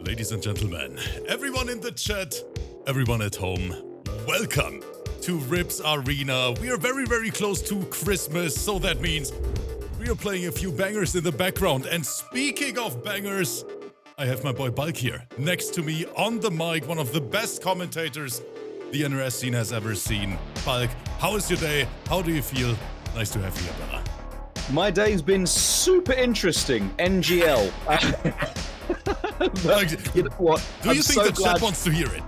Ladies and gentlemen, everyone in the chat, everyone at home, welcome to RIPS Arena. We are very, very close to Christmas, so that means we are playing a few bangers in the background. And speaking of bangers, I have my boy Bulk here, next to me on the mic, one of the best commentators the NRS scene has ever seen. Bulk, how is your day? How do you feel? Nice to have you here, brother. My day's been super interesting, NGL. But, you know what? Do you think the chat wants to hear it?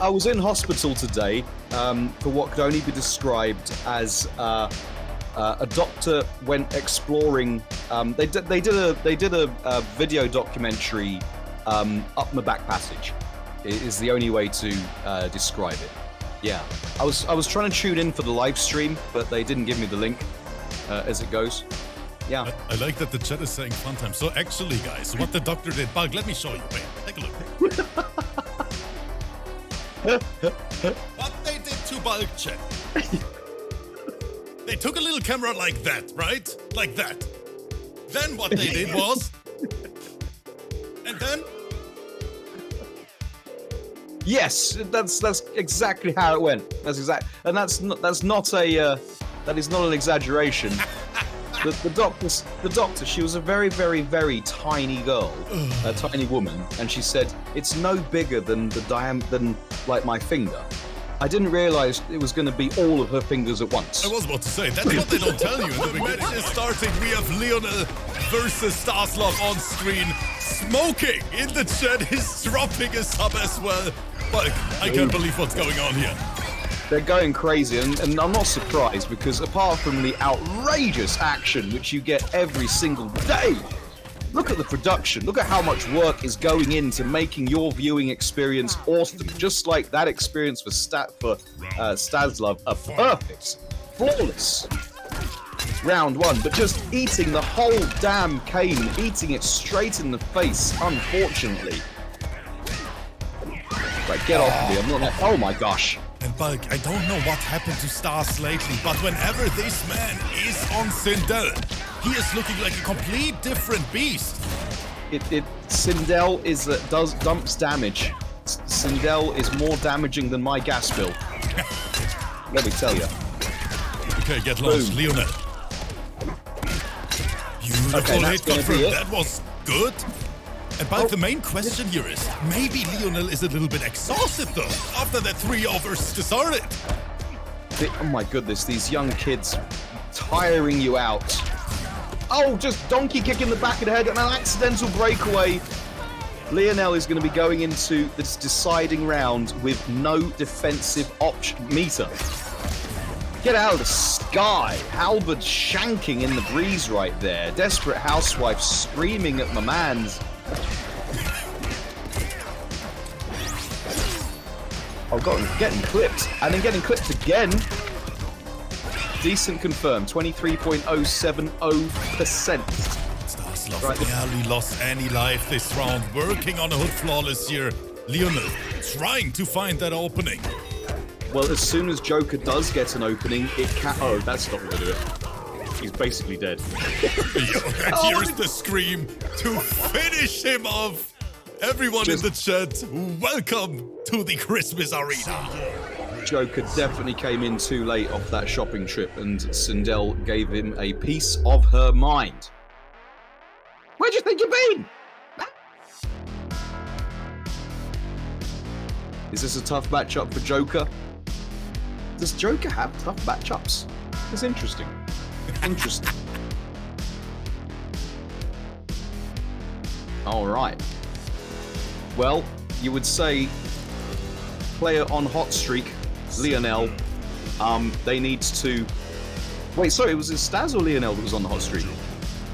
I was in hospital today for what could only be described as a doctor went exploring. They did a video documentary up my back passage. Is the only way to describe it. Yeah, I was trying to tune in for the live stream, but they didn't give me the link as it goes. Yeah. I like that the chat is saying fun time. So actually, guys, what the doctor did, Bug, let me show you. Wait, take a look. What they did to Bulk, chat. They took a little camera like that, right? Like that. Then what they did was... And then... Yes, that's exactly how it went. That is not an exaggeration. The doctor, she was a very, very, very tiny girl, a tiny woman, and she said it's no bigger than than like my finger. I didn't realize it was going to be all of her fingers at once. I was about to say, that's what they don't tell you in the beginning. Match is starting. We have Leonel versus STASLOVE on screen. Smoking in the chat is dropping a sub as well. But I can't believe what's going on here. They're going crazy, and I'm not surprised because apart from the outrageous action which you get every single day, look at the production. Look at how much work is going into making your viewing experience awesome. Just like that experience for STASLOVE, a perfect, flawless round one. But just eating the whole damn cane, eating it straight in the face, unfortunately. Right, get off me. I'm not. Oh my gosh. And Bulk, I don't know what happened to Stars lately, but whenever this man is on SUNDER, he is looking like a complete different beast. SUNDER dumps damage. SUNDER is more damaging than my gas bill. Let me tell you. Okay, get launched, Leonel. Beautiful hit confirmed. That was good. And Bulk, the main question here is, maybe Leonel is a little bit exhausted though, after that 3 overs started. Oh my goodness, these young kids tiring you out. Oh, just donkey kick in the back of the head and an accidental breakaway. Leonel is going to be going into this deciding round with no defensive option meter. Get out of the sky. Halberd shanking in the breeze right there. Desperate housewife screaming at my man's. Oh god, getting clipped. And then getting clipped again. Decent confirmed. 23.070%. STASLOVE barely lost any life this round. Working on a hood flawless here. Leonel trying to find that opening. Well, as soon as Joker does get an opening, it can. Oh, that's not going to do it. He's basically dead. And here's the scream to finish him off. Everyone in the chat, welcome to the Christmas Arena. Joker definitely came in too late off that shopping trip, and SUNDER gave him a piece of her mind. Where do you think you've been? Is this a tough matchup for Joker? Does Joker have tough matchups? It's interesting. Interesting. All right. Well, you would say player on hot streak, Leonel. They need to. Wait, sorry, was it Staz or Leonel that was on the hot streak?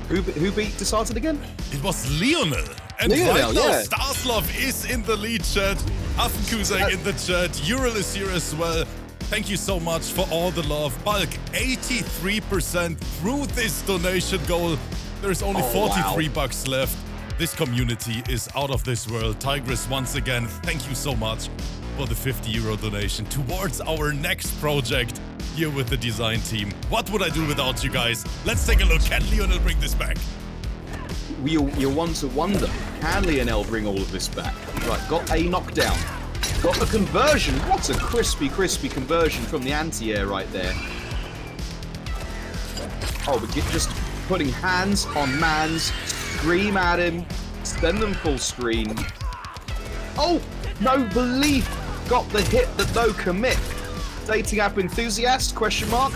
Who beat Disheartened again? It was Leonel. And Leonel, right now, yeah. STASLOVE is in the lead chat. Affenkusang in the chat. Ural is here as well. Thank you so much for all the love. Bulk, 83% through this donation goal. There's only 43 bucks left. This community is out of this world. Tigress, once again, thank you so much for the 50 euro donation towards our next project here with the design team. What would I do without you guys? Let's take a look. Can Leonel bring this back? you'll want to wonder, can Leonel bring all of this back? Right, got a knockdown. Got the conversion. What a crispy conversion from the anti-air right there. Oh, but just putting hands on mans, scream at him, send them full screen. Oh, no belief. Got the hit, but no commit. Dating app enthusiast, question mark.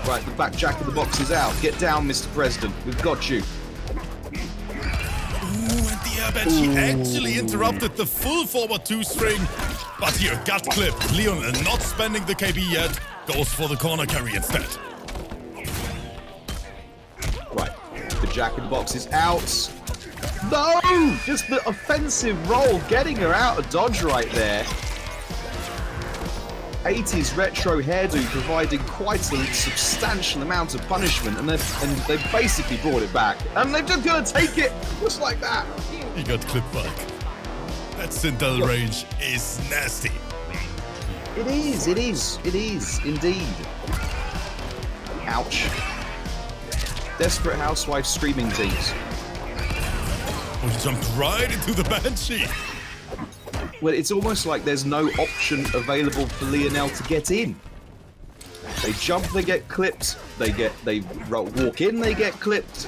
Right, the back jack of the box is out. Get down, Mr. President. We've got you. Ooh, and the airbend, she actually interrupted the full forward 2 string. But here, gut clip. Leonel not spending the KB yet. Goes for the corner carry instead. Right, the jack in the box is out. No! Just the offensive roll, getting her out of dodge right there. 80s retro hairdo providing quite a substantial amount of punishment, and they've basically brought it back. And they're just gonna take it, just like that. He got clipped back. That Sindel range is nasty. It is indeed. Ouch. Desperate housewife streaming teams. Oh, he jumped right into the Banshee. Well, it's almost like there's no option available for Leonel to get in. They jump, they get clipped. They walk in, they get clipped.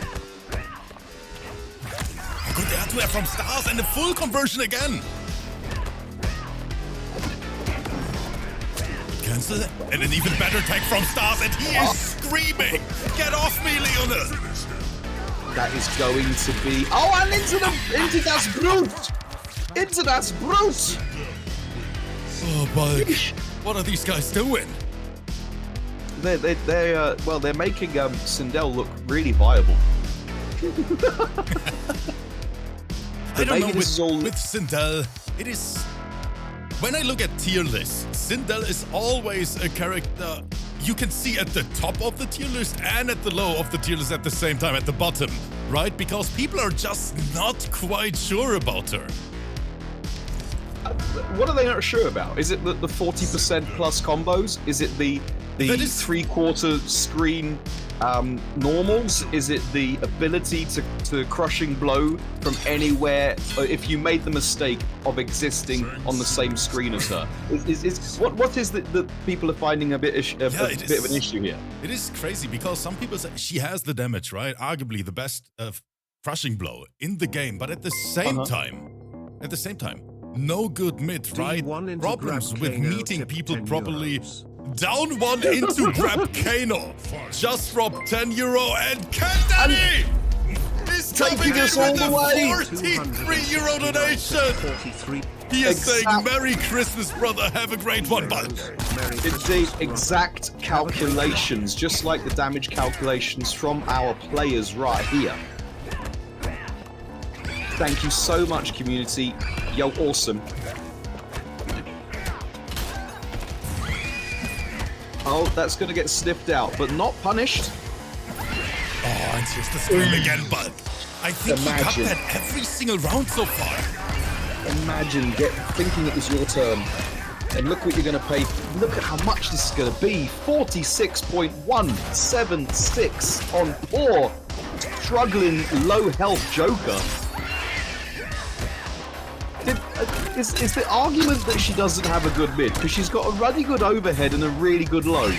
Good air to air from Stars and a full conversion again. Cancel and an even better tag from Stars, and he is screaming, "Get off me, Leonel!" That is going to be and into das Brut! Into das Brut! Oh, Bulk. What are these guys doing? They're making Sindel look really viable. I don't know, with Sindel, it is... When I look at tier lists, Sindel is always a character you can see at the top of the tier list and at the low of the tier list at the same time, at the bottom, right? Because people are just not quite sure about her. What are they not sure about? Is it the 40% plus combos? Is it the 3/4 screen normals? Is it the ability to crushing blow from anywhere if you made the mistake of existing on the same screen as her? What is that people are finding a bit of an issue here? It is crazy because some people say she has the damage, right? Arguably the best crushing blow in the game, but at the same time, no good mid, right? Problems with meeting people properly. Down 1 into grab Kano. Just drop €10 and Kanimani is coming in with a €43 donation. He is saying, "Merry Christmas, brother. Have a great one, bud." Indeed, exact calculations, just like the damage calculations from our players right here. Thank you so much, community. Yo, awesome. Oh, that's going to get sniffed out, but not punished. Oh, and here's the scream again, but I think he got that every single round so far. Imagine thinking it was your turn. And look what you're going to pay. Look at how much this is going to be. 46.176 on poor, struggling, low health Joker. Is the argument that she doesn't have a good mid because she's got a really good overhead and a really good low?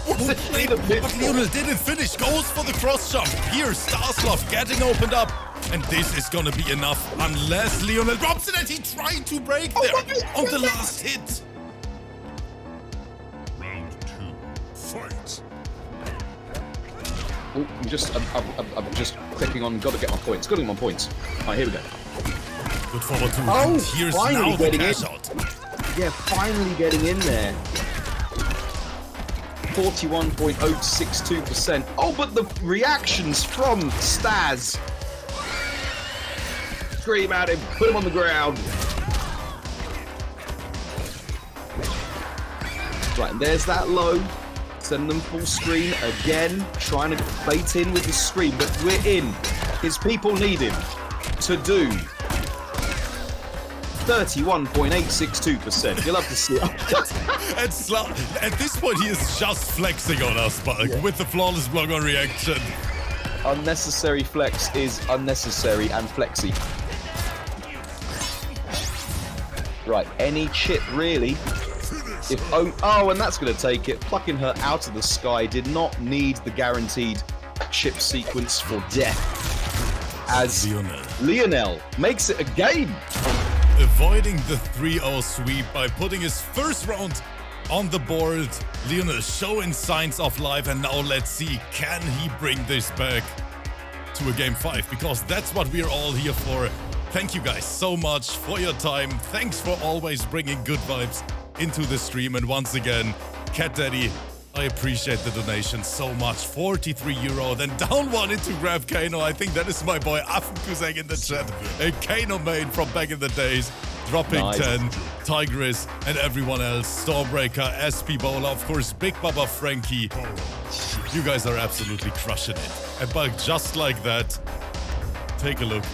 But Leonel didn't finish. Goes for the cross jump. Here, STASLOVE getting opened up. And this is gonna be enough unless Leonel drops it, and he tried to break there on the last hit. Round 2, fight. Oh, I'm just clicking on. Got to get my points. Got to get my points. All right, here we go. Good forward to here's finally now getting the cash in. out. Yeah, finally getting in there. 41.062%. Oh, but the reactions from Staz. Scream at him, put him on the ground. Right, and there's that low. Send them full screen again, trying to bait in with the screen, but we're in. His people need him to do 31.862%. You'll have to see it. At this point, he is just flexing on us, but with the flawless block on reaction. Unnecessary flex is unnecessary and flexy. Right, any chip really. If oh, and that's going to take it. Plucking her out of the sky did not need the guaranteed chip sequence for death. As Leonel makes it a game. Avoiding the 3-0 sweep by putting his first round on the board. Leonel showing signs of life, and now let's see, can he bring this back to a game 5? Because that's what we're all here for. Thank you guys so much for your time. Thanks for always bringing good vibes into the stream. And once again, Cat Daddy, I appreciate the donation so much. 43 euro. Then down one into grab Kano. I think that is my boy Affenkuseng in the chat. A Kano main from back in the days. Dropping nice. 10. Tigress and everyone else. Stormbreaker, SP Bowler, of course, Big Baba Frankie. You guys are absolutely crushing it. And but just like that, take a look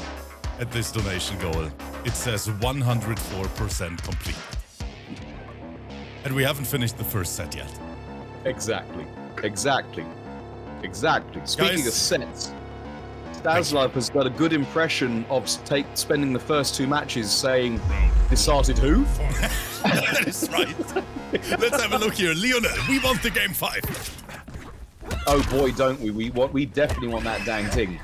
at this donation goal. It says 104% complete. And we haven't finished the first set yet. Exactly. Speaking Guys, of sets, STASLOVE has got a good impression of spending the first 2 matches saying, "Decided who?" that is right. Let's have a look here. Leonel, we want the game 5. Oh boy, don't we? We definitely want that dang thing.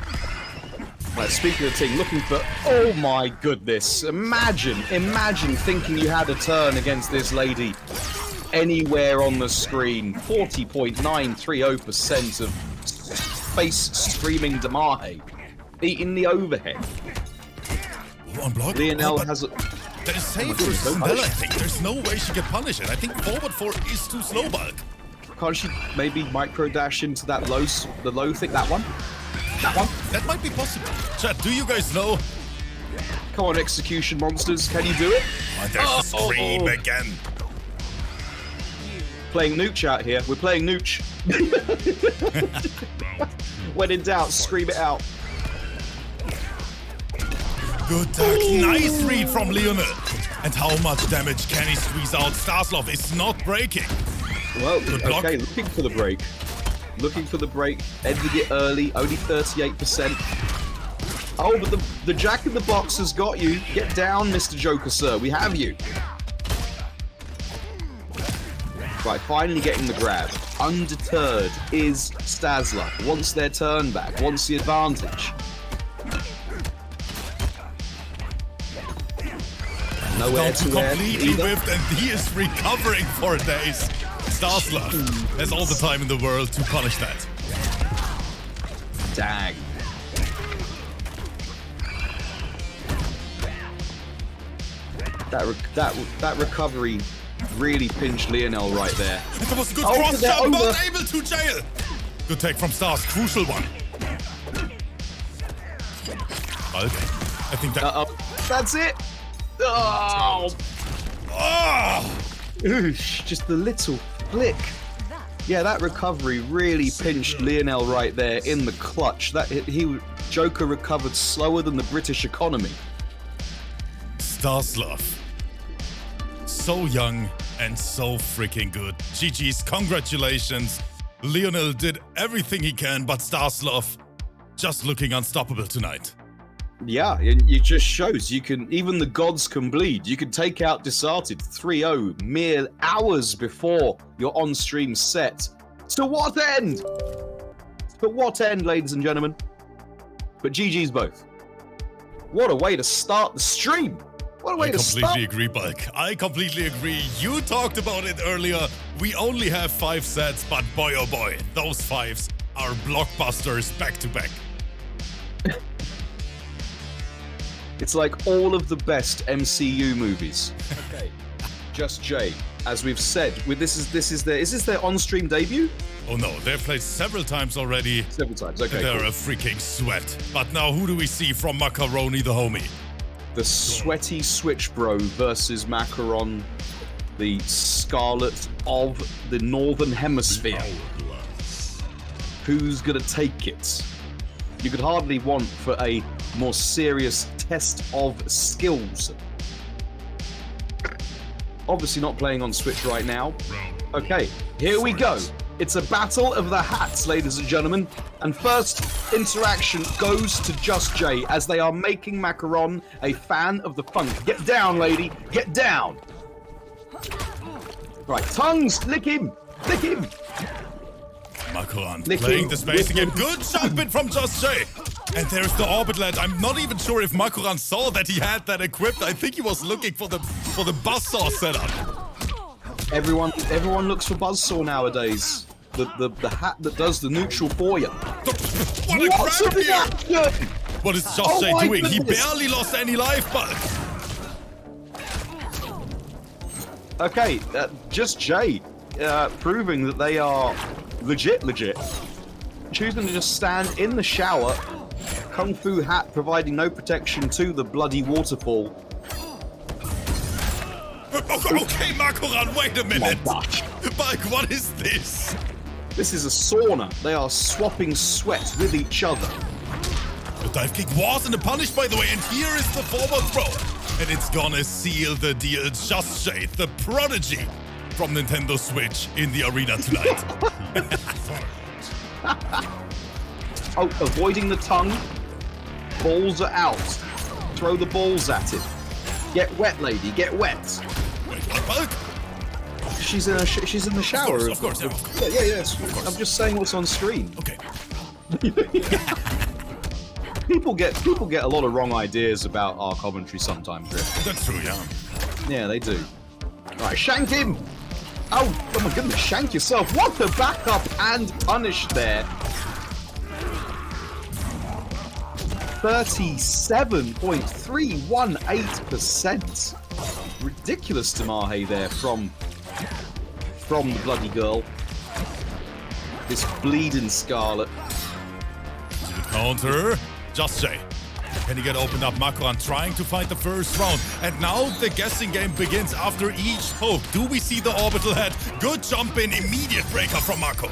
Right, speaking of ting, looking for... Oh my goodness. Imagine thinking you had a turn against this lady anywhere on the screen. 40.930% of face streaming Damahe. Eating the overhead. On block. Leonel has a... That is safe for SUNDER, I think. There's no way she can punish it. I think forward 4 is too slow bulk. Can't she maybe micro dash into that low thing? That one? That one? That might be possible. Chat, do you guys know? Come on, execution monsters. Can you do it? Oh, there's the scream again. Playing Nooch out here. We're playing Nooch. When in doubt, scream it out. Good attack. Nice read from Leonel. And how much damage can he squeeze out? STASLOVE is not breaking. Well, okay, looking for the break. Ending it early, only 38%. Oh, but the Jack in the Box has got you. Get down, Mr. Joker, sir. We have you. Right, finally getting the grab. Undeterred is STASLOVE. Wants their turn back, wants the advantage. Nowhere to completely whiffed, and he is recovering for days. STASLOVE has all the time in the world to punish that. Dang. That recovery really pinched Leonel right there. That was a good cross jump, not able to jail. Good take from Stars, crucial one. Bulk. I think that... That's it. Oh. Oosh, just the little flick. Yeah, that recovery really pinched Leonel right there in the clutch. Joker recovered slower than the British economy. STASLOVE. So young and so freaking good. GG's, congratulations. Leonel did everything he can, but STASLOVE just looking unstoppable tonight. Yeah, and it just shows you can, even the gods can bleed. You can take out Deserted 3-0 mere hours before your on-stream set. To what end? To what end, ladies and gentlemen? But GG's both. What a way to start the stream. What a way to start. I completely agree, Bulk. I completely agree. You talked about it earlier. We only have 5 sets, but boy oh boy, those 5s are blockbusters back to back. It's like all of the best MCU movies. Okay, Justjay, as we've said, is this their on-stream debut? Oh no, they've played several times already. Several times, okay. They're cool. a freaking sweat. But now who do we see from Makaroni the homie? The sweaty Switch Bro versus Makoran, the Scarlet of the Northern Hemisphere. Who's gonna take it? You could hardly want for a more serious test of skills. Obviously not playing on Switch right now. Okay, here we go. It's a battle of the hats, ladies and gentlemen. And first interaction goes to Justjay as they are making Makoran a fan of the funk. Get down, lady. Get down. Right, tongues. Lick him. Lick him. Makoran playing the spacing game. Good jumping from Justjay. And there's the Orbitlet. I'm not even sure if Makoran saw that he had that equipped. I think he was looking for the buzzsaw setup. Everyone looks for buzzsaw nowadays. The hat that does the neutral for you. What a crap here! What is Justjay doing? Goodness. He barely lost any life, but... Okay, Justjay proving that they are legit. Choosing to just stand in the shower. Kung Fu hat providing no protection to the bloody waterfall. Okay, Makoran, wait a minute. Oh my gosh. Bulk, what is this? This is a sauna. They are swapping sweat with each other. The dive kick wasn't a punish, by the way, and here is the forward throw. And it's gonna seal the deal. Justjay, the prodigy from Nintendo Switch in the arena tonight. Oh, avoiding the tongue. Balls are out. Throw the balls at it. Get wet, lady. Get wet. Wait, what, Bulk? She's in the shower. Of course. Yeah. I'm just saying what's on screen. Okay. People get a lot of wrong ideas about our commentary sometimes, Rip. That's true, yeah. Yeah, they do. Right, shank him! Oh my goodness, shank yourself. What the backup and punish there. 37.318%. Ridiculous Tamahe there from the bloody girl. This bleeding Scarlet. Good counter. Justjay. Can he get opened up? Makoran trying to fight the first round. And now the guessing game begins after each poke. Do we see the orbital head? Good jump in. Immediate breaker from Mako.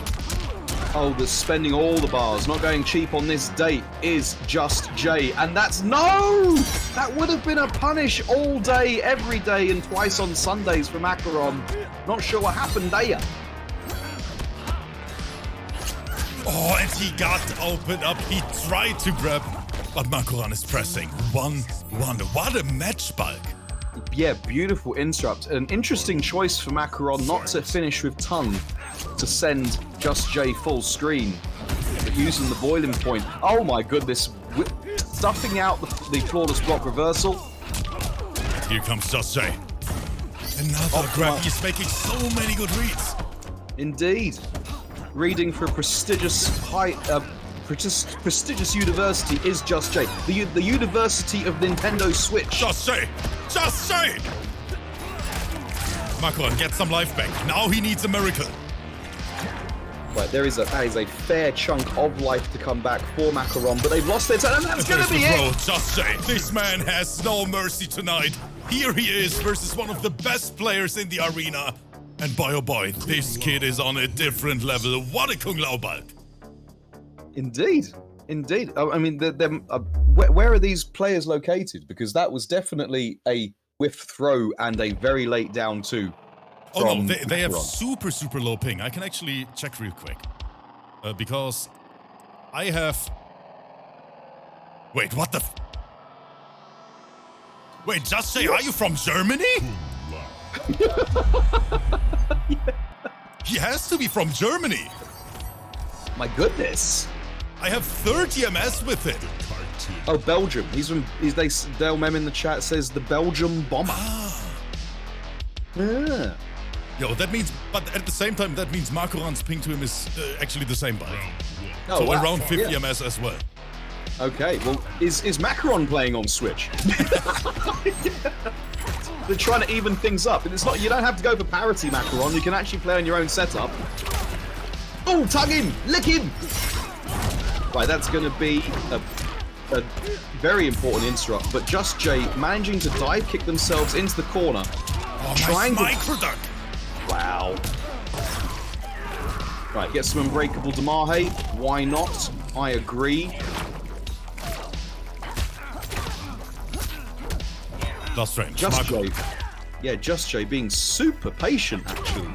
Oh, the spending all the bars, not going cheap on this date is Justjay. And that's no! That would have been a punish all day, every day, and twice on Sundays for Makoran. Not sure what happened there. Oh, and he got opened up. He tried to grab, but Makoran is pressing. 1-1. What a match, Bulk. Yeah, beautiful interrupt. An interesting choice for Makoran not to finish with tongue, to send Justjay full screen, but using the boiling point. Oh my goodness, stuffing out the flawless block reversal. Here comes Justjay. Another grab. He's making so many good reads. Indeed. Reading for a prestigious prestigious university is Justjay. The University of Nintendo Switch. Justjay! Makoran gets some life back. Now he needs a miracle. Right, that is a fair chunk of life to come back for Makoran, but they've lost their turn, and that's going to be it! Justjay, this man has no mercy tonight. Here he is versus one of the best players in the arena. And boy, oh boy, this kid is on a different level. What a Kung Lao, Bulk. Indeed. I mean, where are these players located? Because that was definitely a whiff throw and a very late down two. Oh no, they have super low ping. I can actually check real quick. Because I have... Wait, what the... Wait, Justjay, are you from Germany? He has to be from Germany. My goodness. I have 30 MS with it. Oh, Belgium. Dale Mem in the chat says the Belgium bomber. Yeah. Yo, that means, but at the same time, that means Makoran's ping to him is actually the same, buddy. Oh, so wow. around 50 MS as well. Okay, well, is Makoran playing on Switch? They're trying to even things up. It's not. You don't have to go for parity, Makoran. You can actually play on your own setup. Oh, tug him! Lick him! Right, that's going to be a very important interrupt. But Justjay managing to dive kick themselves into the corner. Oh, nice micro duck. Wow. Right, get some unbreakable Damahe. Why not? I agree. Last range. Justjay. Yeah, Justjay being super patient, actually.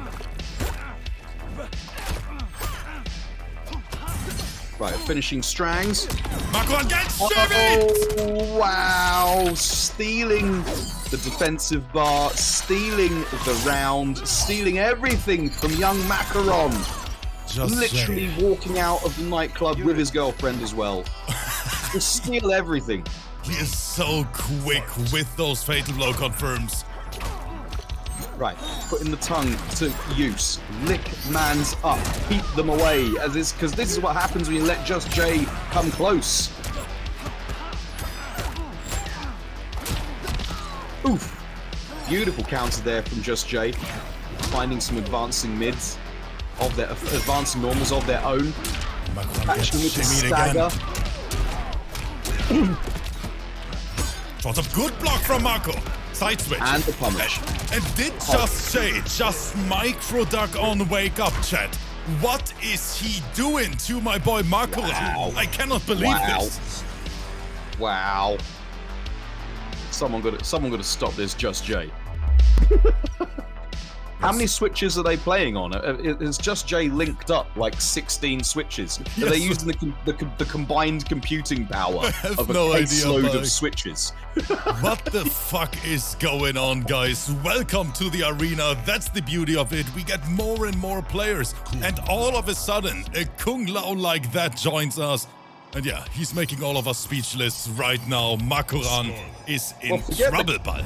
Right, finishing strangs. Makoran gets shimmied! Oh, wow. Stealing the defensive bar, stealing the round, stealing everything from young Makoran. Literally walking out of the nightclub with his girlfriend as well. Just steal everything. He is so quick with those fatal blow confirms. Right, putting the tongue to use. Lick mans up, keep them away, because this is what happens when you let Justjay come close. Oof. Beautiful counter there from Justjay. Finding some advancing mids of their advancing normals of their own. Catching with the stagger. What a good block from Marco. Side switch. And the punish. And did Justjay just micro duck on wake up, chat? What is he doing to my boy Makoran? Wow. I cannot believe this. Wow. Someone got to stop this, Justjay. How many switches are they playing on? Is Justjay linked up like 16 switches? Are they using the combined computing power of a caseload of switches? What the fuck is going on, guys? Welcome to the arena. That's the beauty of it. We get more and more players. And all of a sudden, a Kung Lao like that joins us. And yeah, he's making all of us speechless right now. Makoran is in trouble bulk.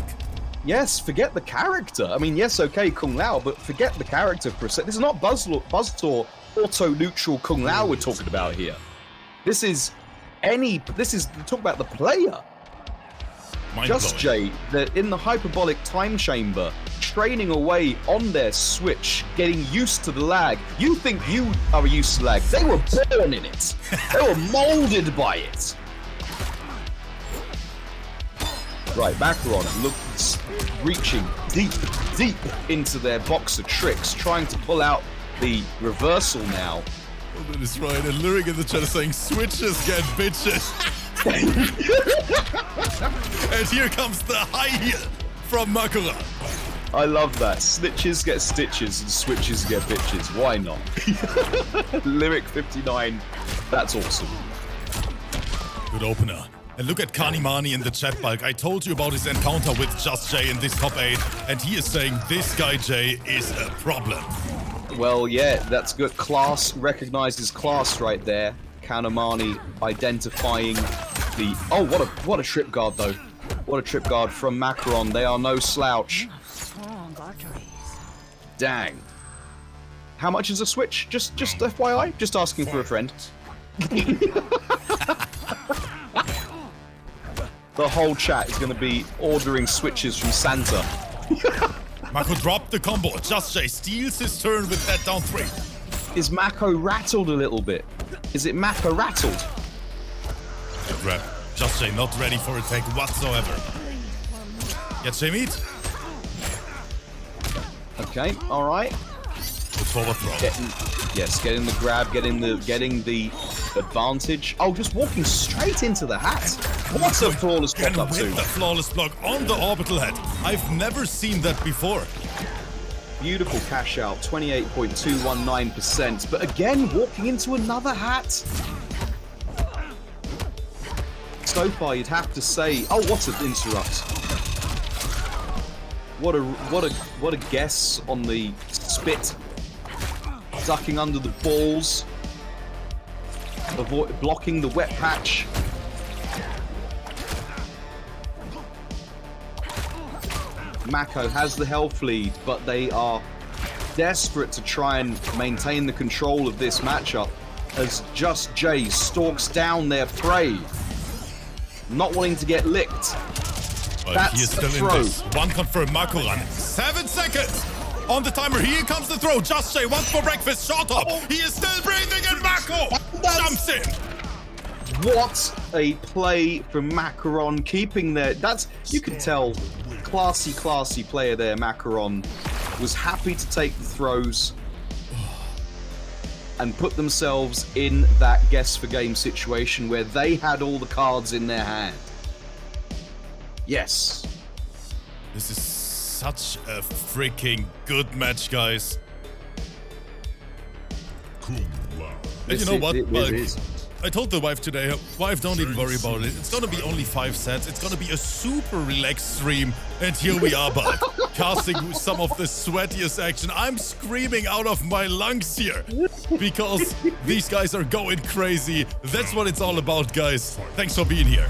Yes, forget the character. I mean, yes, okay, Kung Lao, but forget the character for a sec. This is not Buzztor auto-neutral Kung Lao we're talking about here. This is talk about the player. Justjay, they're in the hyperbolic time chamber, training away on their switch, getting used to the lag. You think you are used to lag. They were born in it. They were molded by it. Right, Makoran reaching deep into their box of tricks, trying to pull out the reversal now. Oh, that is right. And Lyric in the chat is saying, switches get bitches. And here comes the high heel from Makoran. I love that. Snitches get stitches and switches get bitches. Why not? Lyric 59. That's awesome. Good opener. And look at Kanimani in the chat bulk. I told you about his encounter with Justjay in this top 8, and he is saying this guy Jay is a problem. Well, yeah, that's good. Class recognizes class right there. Kanimani identifying the... Oh, what a trip guard, though. What a trip guard from Makoran. They are no slouch. Dang. How much is a switch? Just FYI? Just asking for a friend. The whole chat is going to be ordering switches from Santa. Mako dropped the combo. Justjay steals his turn with that down 3. Is Mako rattled a little bit? Is it Mako rattled? Good rep. Justjay not ready for a take whatsoever. Get Meat. Okay, all right. Good forward throw. Getting the grab, getting the advantage. Oh, just walking straight into the hat. What a flawless block up to. With the flawless block on the orbital head. I've never seen that before. Beautiful cash out, 28.219%. But again, walking into another hat. So far, you'd have to say, oh, what an interrupt. What a guess on the spit. Ducking under the balls. Blocking the wet patch. Mako has the health lead, but they are desperate to try and maintain the control of this matchup as Justjay stalks down their prey, not wanting to get licked. That's he is still a throw. In this. One confirmed, Makoran. 7 seconds on the timer. Here comes the throw. Justjay wants for breakfast. Shot up. He is still breathing, and Mako jumps in. What a play from Makoran, keeping their... That's... You can tell, classy player there, Makoran, was happy to take the throws and put themselves in that guess for game situation where they had all the cards in their hand. Yes. This is such a freaking good match, guys. Cool. Wow. And you know what? It is. I told the wife today, wife, don't even worry about it. It's gonna be only 5 sets. It's gonna be a super relaxed stream. And here we are, bud, casting some of the sweatiest action. I'm screaming out of my lungs here because these guys are going crazy. That's what it's all about, guys. Thanks for being here.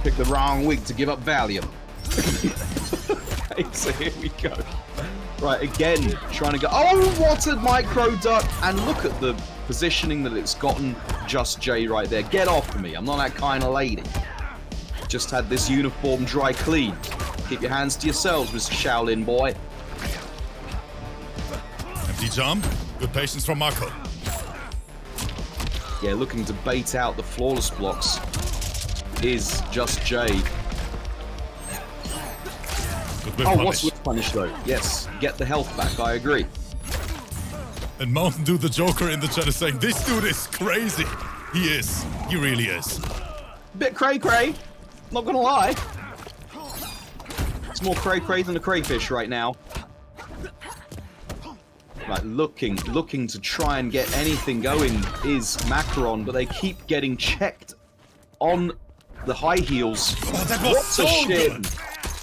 Picked the wrong week to give up Valium. Okay, so here we go. Right, again, trying to go. Oh, what a micro duck! And look at the positioning that it's gotten. Justjay right there. Get off of me. I'm not that kind of lady. Just had this uniform dry clean. Keep your hands to yourselves, Mr. Shaolin boy. Empty jump. Good patience from Marco. Yeah, looking to bait out the flawless blocks is Justjay. Oh, what's with punish though? Yes, get the health back, I agree. And Mountain Dew the Joker in the chat is saying, this dude is crazy. He is. He really is. Bit cray-cray, not gonna lie. It's more cray-cray than a crayfish right now. Right, looking to try and get anything going is Makoran, but they keep getting checked on the high heels. Oh, that was so good.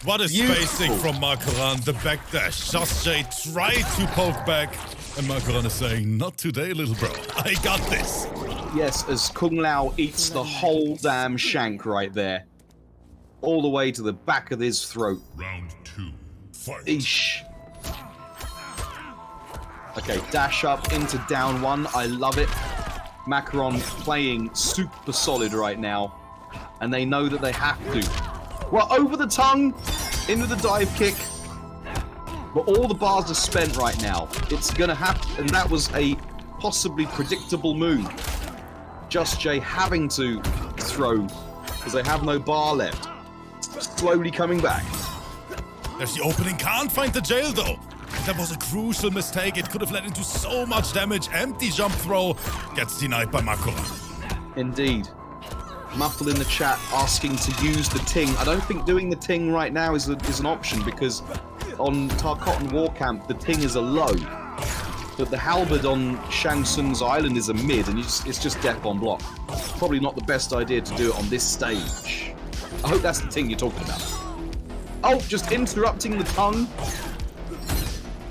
What a spacing from Makoran, the backdash. Justjay tried to poke back, and Makoran is saying, not today, little bro. I got this. Yes, as Kung Lao eats the whole damn shank right there. All the way to the back of his throat. Round 2. Fight. Eesh. Okay, dash up into down 1. I love it. Makoran playing super solid right now. And they know that they have to. Well, over the tongue, into the dive kick. But all the bars are spent right now. It's gonna happen, and that was a possibly predictable move. Justjay having to throw, because they have no bar left. Slowly coming back. There's the opening, can't find the jail though. That was a crucial mistake, it could have led into so much damage. Empty jump throw, gets denied by Makoran. Indeed. Muffle in the chat asking to use the ting. I don't think doing the ting right now is an option because on Tarkatan War Camp the ting is a low, but the halberd on Shang Tsung's island is a mid, and it's just death on block. Probably not the best idea to do it on this stage. I hope that's the ting you're talking about. Oh, just interrupting the tongue.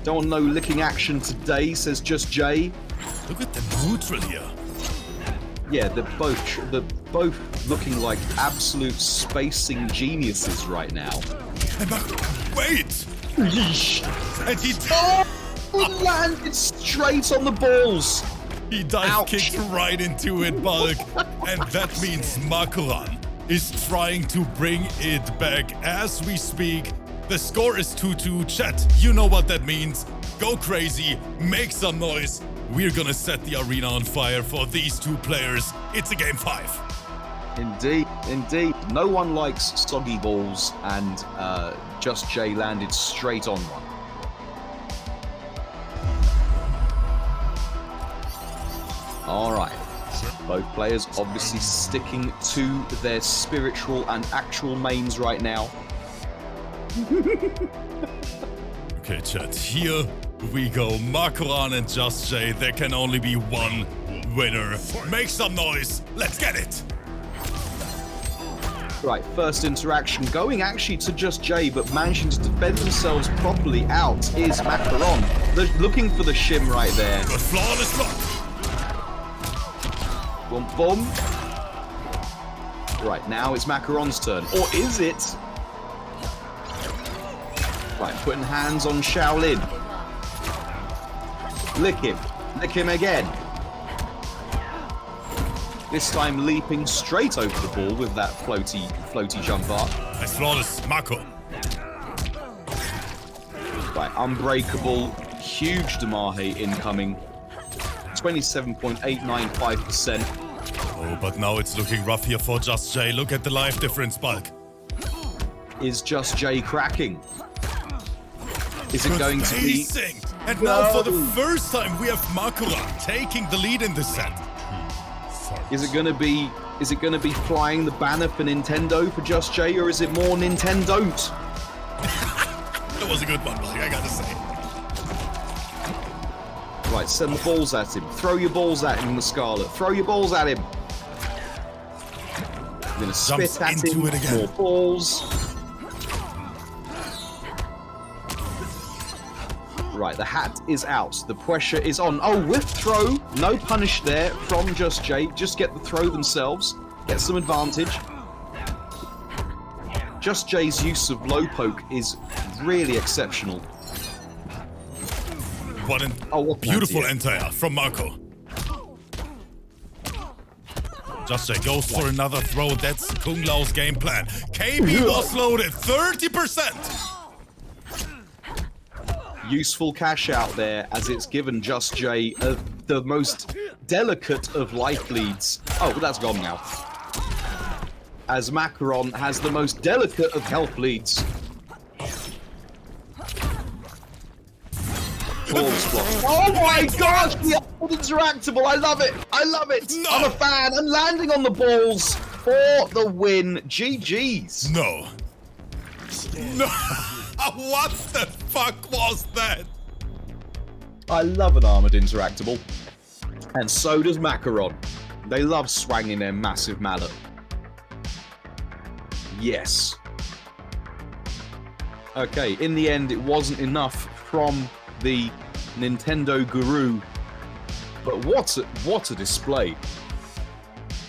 Don't want no licking action today, says Justjay. Look at the neutral here. Yeah, they're both looking like absolute spacing geniuses right now. Wait! Yeesh. And he landed straight on the balls. He dive kicked right into it, Bulk. And that means Makoran is trying to bring it back as we speak. The score is 2-2. Chat, you know what that means. Go crazy, make some noise. We're gonna set the arena on fire for these two players. It's a game 5. Indeed, indeed. No one likes soggy balls, and Justjay landed straight on one. All right. Both players obviously sticking to their spiritual and actual mains right now. Okay, chat, here we go. Makoran and Justjay, there can only be one winner. Make some noise, let's get it! Right, first interaction going actually to Justjay, but managing to defend themselves properly out is Makoran. They're looking for the shim right there. Good flawless block. Boom, boom. Right, now it's Makoran's turn. Or is it? Right, putting hands on Shaolin. Lick him. Lick him again. This time leaping straight over the ball with that floaty jump art. Nice flawless, Mako. Right, unbreakable. Huge Damahe incoming. 27.895%. Oh, but now it's looking rough here for Justjay. Look at the life difference, Bulk. Is Justjay cracking? Is it going to be... And now for the first time we have Makoran taking the lead in this set. Is it going to be flying the banner for Nintendo for Justjay, or is it more Nintendo-don't? That was a good one, Bulk, I gotta say. Right, send the balls at him. Throw your balls at him, the Scarlet. Throw your balls at him. gonna Jumps spit at into him. it again. More balls. Right, the hat is out. The pressure is on. Oh, whiff throw. No punish there from Justjay. Just get the throw themselves. Get some advantage. Justjay's use of low poke is really exceptional. What a beautiful anti-air from Marco. Justjay goes for another throw. That's Kung Lao's game plan. KB was loaded 30%. Useful cash out there, as it's given Justjay the most delicate of life leads. Oh, that's gone now. As Makoran has the most delicate of health leads. Oh my gosh, the old interactable, I love it, I love it. No. I'm a fan, I'm landing on the balls for the win. GG's. No. No. What the fuck was that? I love an armored interactable. And so does Makoran. They love swanging their massive mallet. Yes. Okay, in the end, it wasn't enough from the Nintendo Guru. But what a display.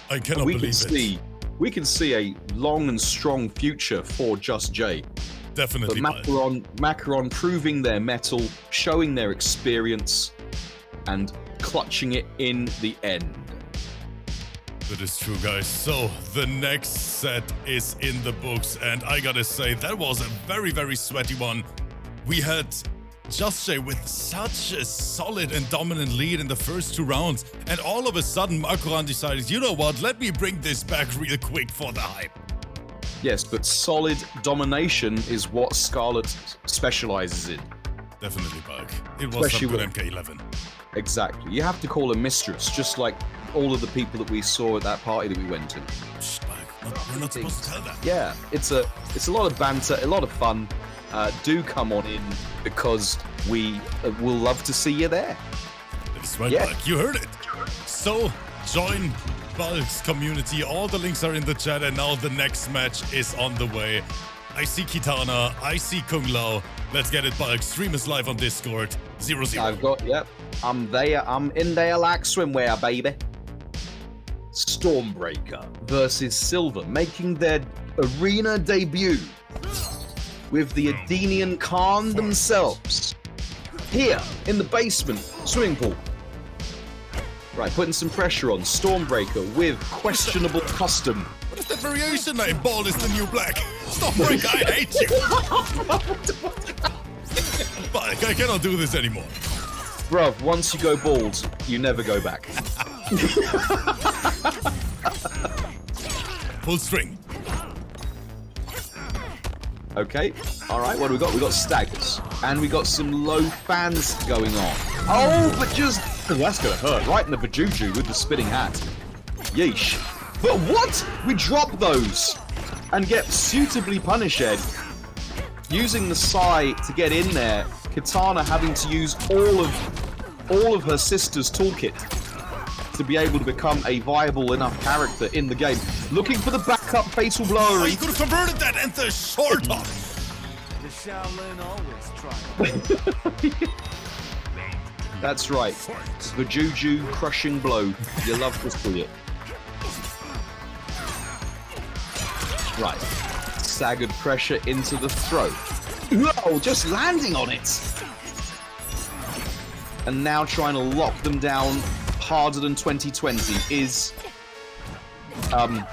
I cannot believe it. We can see a long and strong future for Justjay. Definitely. But Makoran proving their mettle, showing their experience, and clutching it in the end. That is true, guys. So the next set is in the books, and I gotta say that was a very, very sweaty one. We had Justjay with such a solid and dominant lead in the first 2 rounds, and all of a sudden Makoran decided, you know what, let me bring this back real quick for the hype. Yes, but solid domination is what Scarlet specializes in. Definitely, Bug. It was some good MK11. Exactly. You have to call her mistress, just like all of the people that we saw at that party that we went to. Shh, Bug. We're not supposed to tell that. Yeah, it's a lot of banter, a lot of fun. Do come on in, because we will love to see you there. That's right, Bug. You heard it. So, join Bulk's community. All the links are in the chat, and now the next match is on the way. I see Kitana, I see Kung Lao. Let's get it, Bulk. Stream is live on Discord. 0-0. I've got, yep. I'm there. I'm in there like swimwear, baby. Stormbreaker versus SILVA, making their arena debut with the Adenian Khan themselves. Here, in the basement, swimming pool. Right, putting some pressure on. Stormbreaker with questionable custom. What is that variation name? Bald is the new black. Stormbreaker, I hate you. But I cannot do this anymore. Bruv, once you go bald, you never go back. Full string. Okay, alright, what do we got? We got staggers. And we got some low fans going on. Oh, but just... Oh, that's gonna hurt. Right in the Vajuju with the spinning hat. Yeesh. But what? We drop those and get suitably punished. Using the Sai to get in there. Kitana having to use all of her sister's toolkit to be able to become a viable enough character in the game. Looking for the backup fatal blowery. Oh, you could have converted that into short hop. The Shaolin always try. That's right. The Juju crushing blow. You love to see it. Right. Staggered pressure into the throat. Whoa, just landing on it. And now trying to lock them down harder than 2020 is SILVA.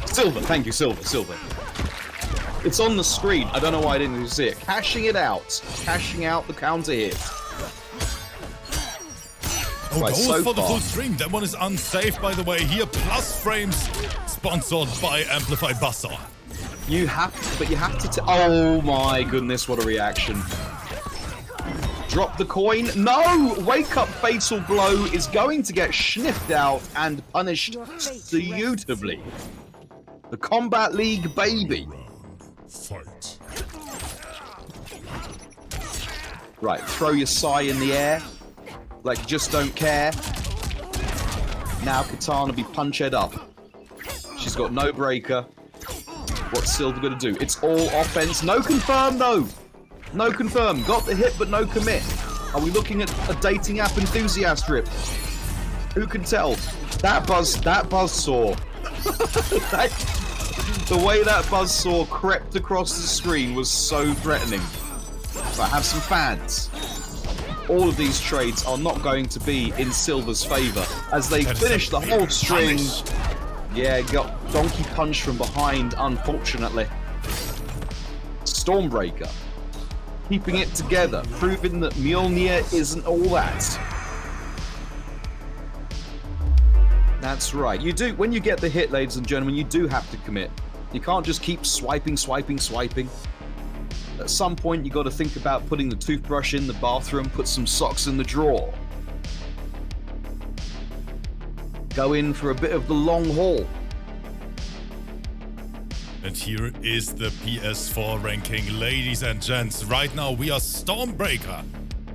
SILVA. Thank you, SILVA. It's on the screen. I don't know why I didn't see it. Cashing it out. Cashing out the counter hit. Oh, Right, goes so for the far. full string. That one is unsafe, by the way. Here, plus frames, sponsored by Amplified Buzzsaw. You have to. Oh my goodness! What a reaction! Drop the coin. No! Wake up fatal blow is going to get sniffed out and punished suitably. The Combat League baby. Fight. Right, throw your Sai in the air. Like, just don't care. Now Kitana be punched up. She's got no breaker. What's Silva gonna do? It's all offense. No confirm though. No confirm. Got the hit but no commit. Are we looking at a dating app enthusiast rip? Who can tell? That buzzsaw. The way that buzzsaw crept across the screen was so threatening. Right, have some fans. All of these trades are not going to be in Silva's favor as they finish the whole string. Yeah, got donkey punch from behind, unfortunately. Stormbreaker, keeping it together, proving that Mjolnir isn't all that. That's right. You do, when you get the hit, ladies and gentlemen, you do have to commit. You can't just keep swiping. At some point, you got to think about putting the toothbrush in the bathroom, put some socks in the drawer. Go in for a bit of the long haul. And here is the PS4 ranking, ladies and gents. Right now, we are Stormbreaker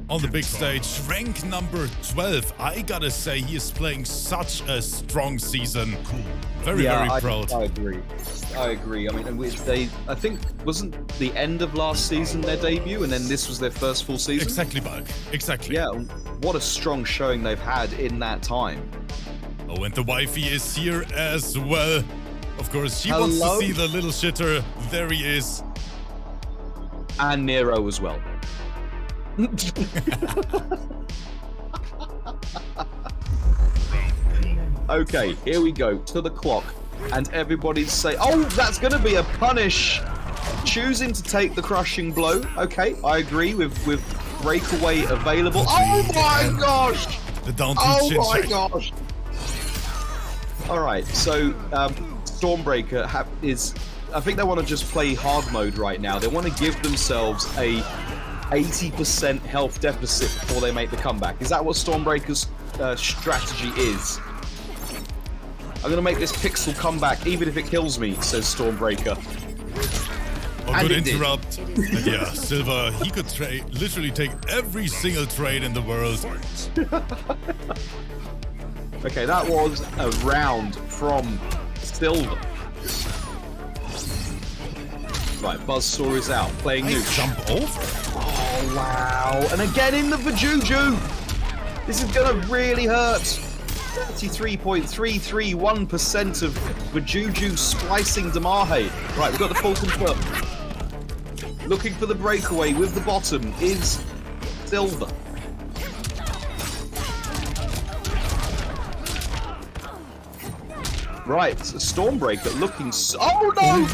on the big stage, rank number 12. I gotta say, he is playing such a strong season. Very proud. I agree. I mean, I think, wasn't the end of last season their debut, and then this was their first full season? Exactly, Bulk. Exactly. Yeah, what a strong showing they've had in that time. Oh, and the wifey is here as well. Of course, she wants to see the little shitter. There he is. And Nero as well. Okay, here we go to the clock, and everybody's say, "Oh, that's going to be a punish." Choosing to take the crushing blow. Okay, I agree with breakaway available. Oh my gosh! The down oh my gosh! All right, so Stormbreaker is. I think they want to just play hard mode right now. They want to give themselves a 80% health deficit before they make the comeback. Is that what Stormbreaker's strategy is? I'm going to make this pixel comeback even if it kills me, says Stormbreaker. Oh, good interrupt. And yeah, Silva, he could literally take every single trade in the world. Okay, that was a round from Silva. Right, Buzzsaw is out, playing new. Jump over. Oh, wow. And again in the Vajuju. This is going to really hurt. 33.331% of Vajuju splicing Damahe. Right, we've got the full confirm. Looking for the breakaway with the bottom is Silva. Right, so Stormbreaker looking so... Oh, no!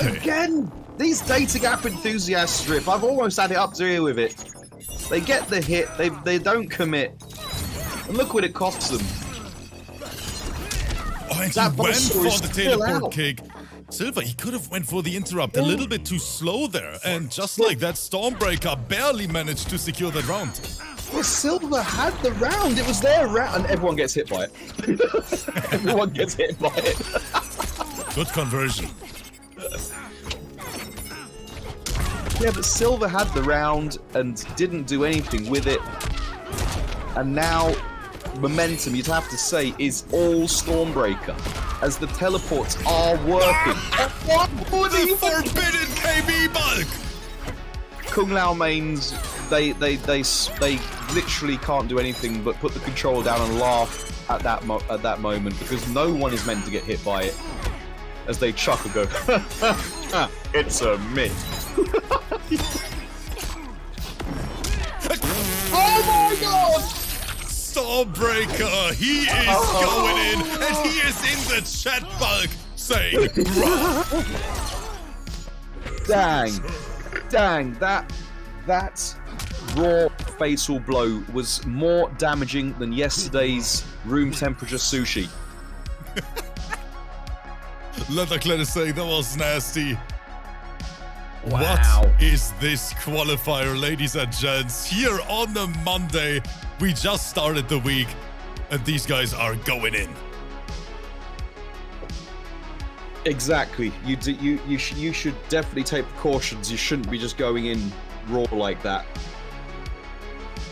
Okay. Again! These dating app enthusiasts strip. I've almost had it up to here with it. They get the hit, they don't commit. And look what it costs them. Oh, and he went for the teleport kick. Silva, he could have went for the interrupt a little bit too slow there. And just like that, Stormbreaker barely managed to secure that round. Well, Silva had the round. It was their round. And everyone gets hit by it. Everyone gets hit by it. Good conversion. Yeah, but Silva had the round and didn't do anything with it. And now, momentum, you'd have to say, is all Stormbreaker, as the teleports are working. The forbidden KB bulk! Kung Lao mains, they literally can't do anything but put the controller down and laugh at that moment, because no one is meant to get hit by it. As they chuckle, go, it's a myth. Oh my god! Stormbreaker, he is going in, and he is in the chat bulk saying, Dang, that raw fatal blow was more damaging than yesterday's room temperature sushi. Leatherclad is saying that was nasty. Wow. What is this qualifier, ladies and gents? Here on the Monday, we just started the week, and these guys are going in. Exactly. You should definitely take precautions. You shouldn't be just going in raw like that.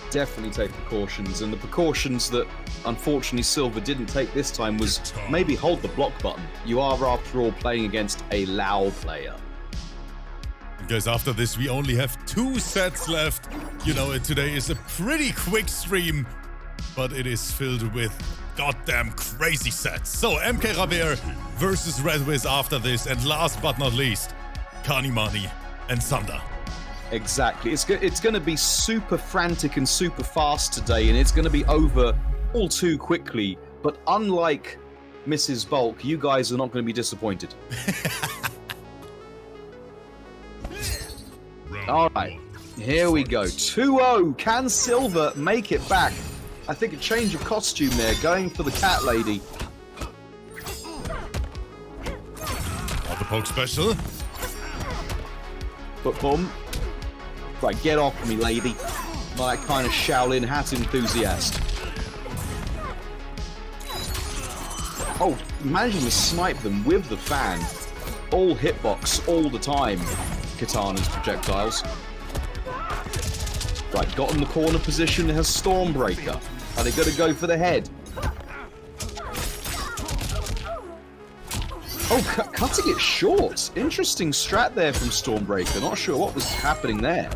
Definitely take precautions, and the precautions that unfortunately Silva didn't take this time was maybe hold the block button. You are, after all, playing against a Lao player. Guys, after this, we only have 2 sets left. You know, today is a pretty quick stream, but it is filled with goddamn crazy sets. So, MKJAVIER versus REDVIS after this, and last but not least, Kanimani and SUNDER. Exactly. It's going to be super frantic and super fast today, and it's going to be over all too quickly. But unlike Mrs. Bulk, you guys are not going to be disappointed. All right, here we go. 2-0. Can Silva make it back? I think a change of costume there, going for the cat lady. The poke special. But boom. Right, get off me, lady. Like kind of Shaolin hat enthusiast. Oh, managing to snipe them with the fan. All hitbox, all the time. Katana's projectiles. Right, got in the corner position, has Stormbreaker. Are they going to go for the head? Oh, cutting it short. Interesting strat there from Stormbreaker. Not sure what was happening there.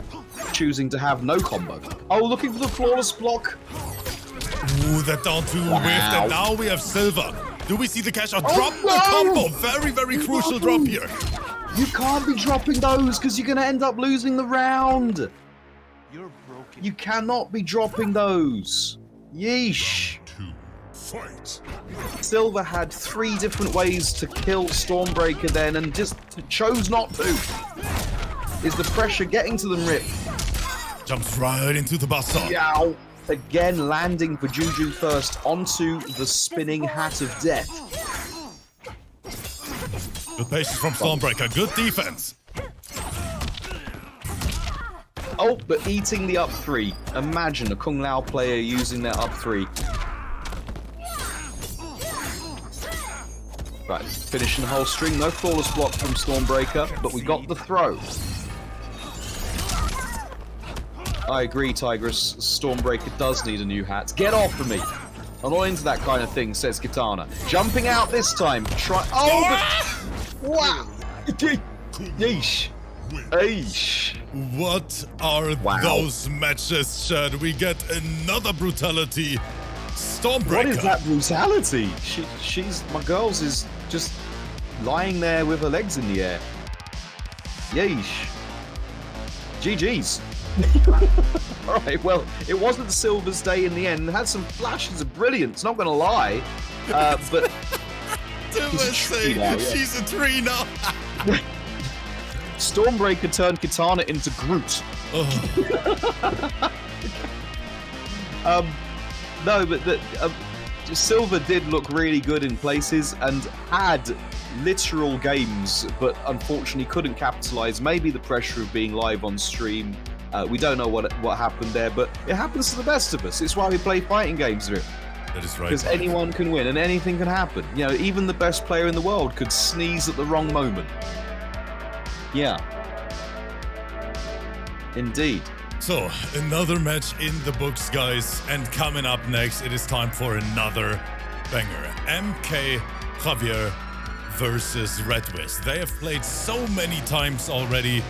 Choosing to have no combo. Oh, looking for the flawless block. Ooh, that down to whiffed, and now we have SILVA. Do we see the cash out? Drop no! the combo. Very, very crucial drop here. You can't be dropping those because you're going to end up losing the round. You're broken. You cannot be dropping those. Yeesh. Round 2, fight. Silva had 3 different ways to kill Stormbreaker then and just chose not to. Is the pressure getting to them, Rip? Jumps right into the buzzsaw. Yow. Again landing for Juju first onto the spinning hat of death. Good patience from Stormbreaker. Good defense. Oh, but eating the up 3. Imagine a Kung Lao player using their up 3. Right, finishing the whole string. No flawless block from Stormbreaker, but we got the throw. I agree, Tigress. Stormbreaker does need a new hat. Get off of me! I'm not into that kind of thing, says Katana. Jumping out this time. Try. Oh, but... Wow! Yeesh. Yeesh. What are those matches, Chad? We get another brutality. Stormbreaker. What is that brutality? She's my girls is just lying there with her legs in the air. Yeesh. GG's. Alright, well, it wasn't Silva's day in the end. It had some flashes of brilliance, not gonna lie. But she's a tree now. Stormbreaker turned Katana into Groot. No, but Silva did look really good in places and had literal games, but unfortunately couldn't capitalize. Maybe the pressure of being live on stream. We don't know what happened there, but it happens to the best of us. It's why we play fighting games here. That is right. Because anyone can win and anything can happen. You know, even the best player in the world could sneeze at the wrong moment. Yeah. Indeed. So, another match in the books, guys. And coming up next, it is time for another banger. MKJAVIER versus REDVIS. They have played so many times already,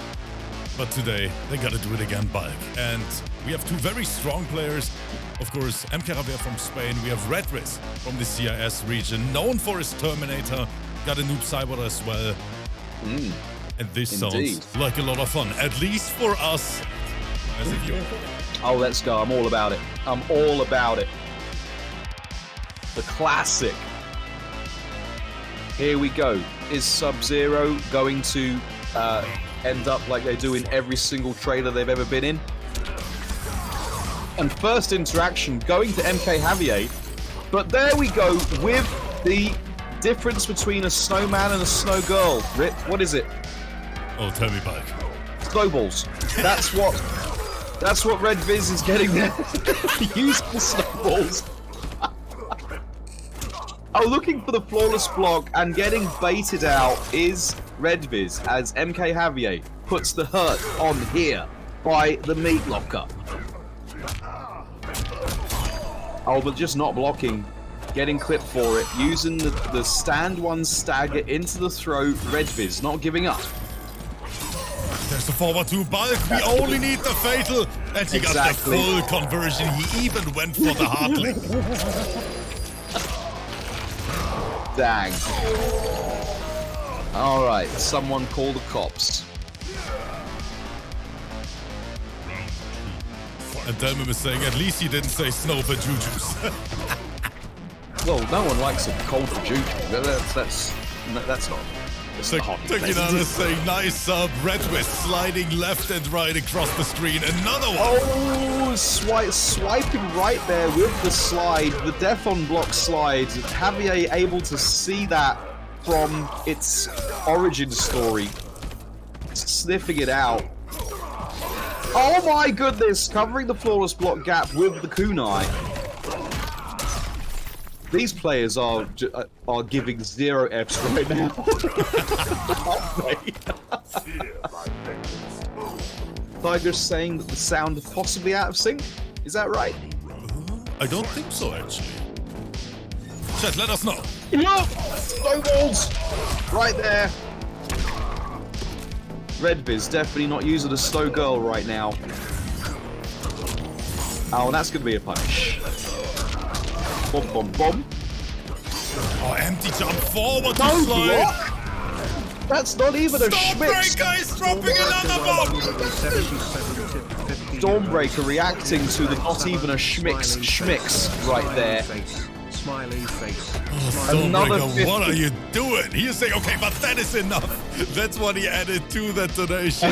but today they gotta do it again, Bulk. And we have 2 very strong players. Of course, MKJAVIER from Spain. We have REDVIS from the CIS region, known for his Terminator. Got a noob cyber as well. And this sounds like a lot of fun, at least for us as a viewer. Oh, let's go. I'm all about it. I'm all about it. The classic. Here we go. Is Sub-Zero going to end up like they do in every single trailer they've ever been in? And first interaction going to MKJAVIER. But there we go with the difference between a snowman and a snow girl. Rip, what is it? Oh, tell me, Bulk. Snowballs. That's what REDVIS is getting there. Using snowballs. Oh, looking for the flawless block and getting baited out is REDVIS as MKJAVIER puts the hurt on here by the meat locker. Oh, but just not blocking. Getting clipped for it. Using the stand one stagger into the throat. REDVIS not giving up. There's the forward two bulk. We only need the fatal. And he got the full conversion. He even went for the hard link. Dang. Alright, someone call the cops. And Delmim is saying, at least he didn't say snow for Jujus. Well, no one likes a cold for Juju. That's not. Tekinan is saying, nice sub. REDVIS sliding left and right across the screen. Another one. Oh, swiping right there with the slide, the death on block slide. Javier able to see that from its origin story. Sniffing it out. Oh my goodness! Covering the flawless block gap with the kunai. These players are giving 0 Fs right now. Tiger's saying that the sound is possibly out of sync. Is that right? I don't think so, actually. Chat, let us know. Look! Snowballs! Right there. REDVIS definitely not using a snow girl right now. Oh, that's going to be a punish. Bomb, bomb, bomb. Oh, empty jump forward to No slide. block! That's not even a schmix. Stormbreaker is dropping another bomb! Stormbreaker reacting to the not even a schmix right there. Smiley face. Stormbreaker, what are you doing? He is saying, okay, but that is enough. That's what he added to that donation.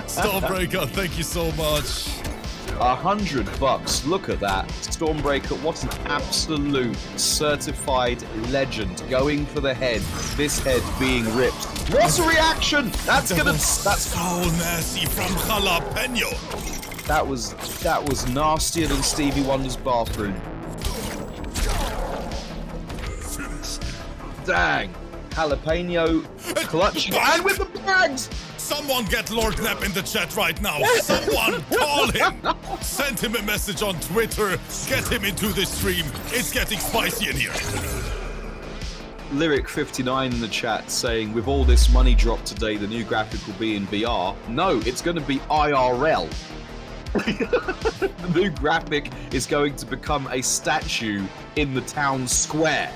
Stormbreaker, thank you so much. $100. Look at that. Stormbreaker, what an absolute certified legend. Going for the head. This head being ripped. What a reaction! That's so nasty from Jalapeno. That was nastier than Stevie Wonder's bathroom. Dang. Jalapeno clutching and with the bags! Someone get Lord Knapp in the chat right now. Someone call him. Send him a message on Twitter. Get him into this stream. It's getting spicy in here. Lyric59 in the chat saying, with all this money dropped today, the new graphic will be in VR. No, it's going to be IRL. The new graphic is going to become a statue in the town square.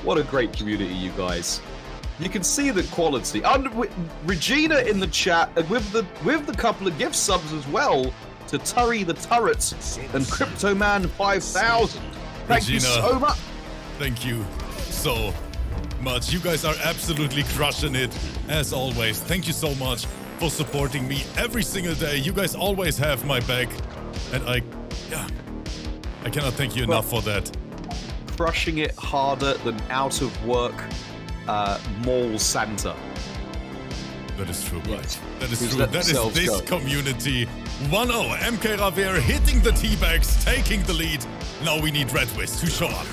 What a great community, you guys. You can see the quality. And Regina in the chat, with the couple of gift subs as well, to Turry the Turret and Cryptoman 5000. Thank Regina, you so much. Thank you so much. You guys are absolutely crushing it, as always. Thank you so much for supporting me every single day. You guys always have my back. And I cannot thank you enough for that. Crushing it harder than out of work mall Santa. That is true, right? That is Who's true. let That is themselves this go. community. 1-0. MKJAVIER hitting the teabags, taking the lead. Now we need REDVIS to show up.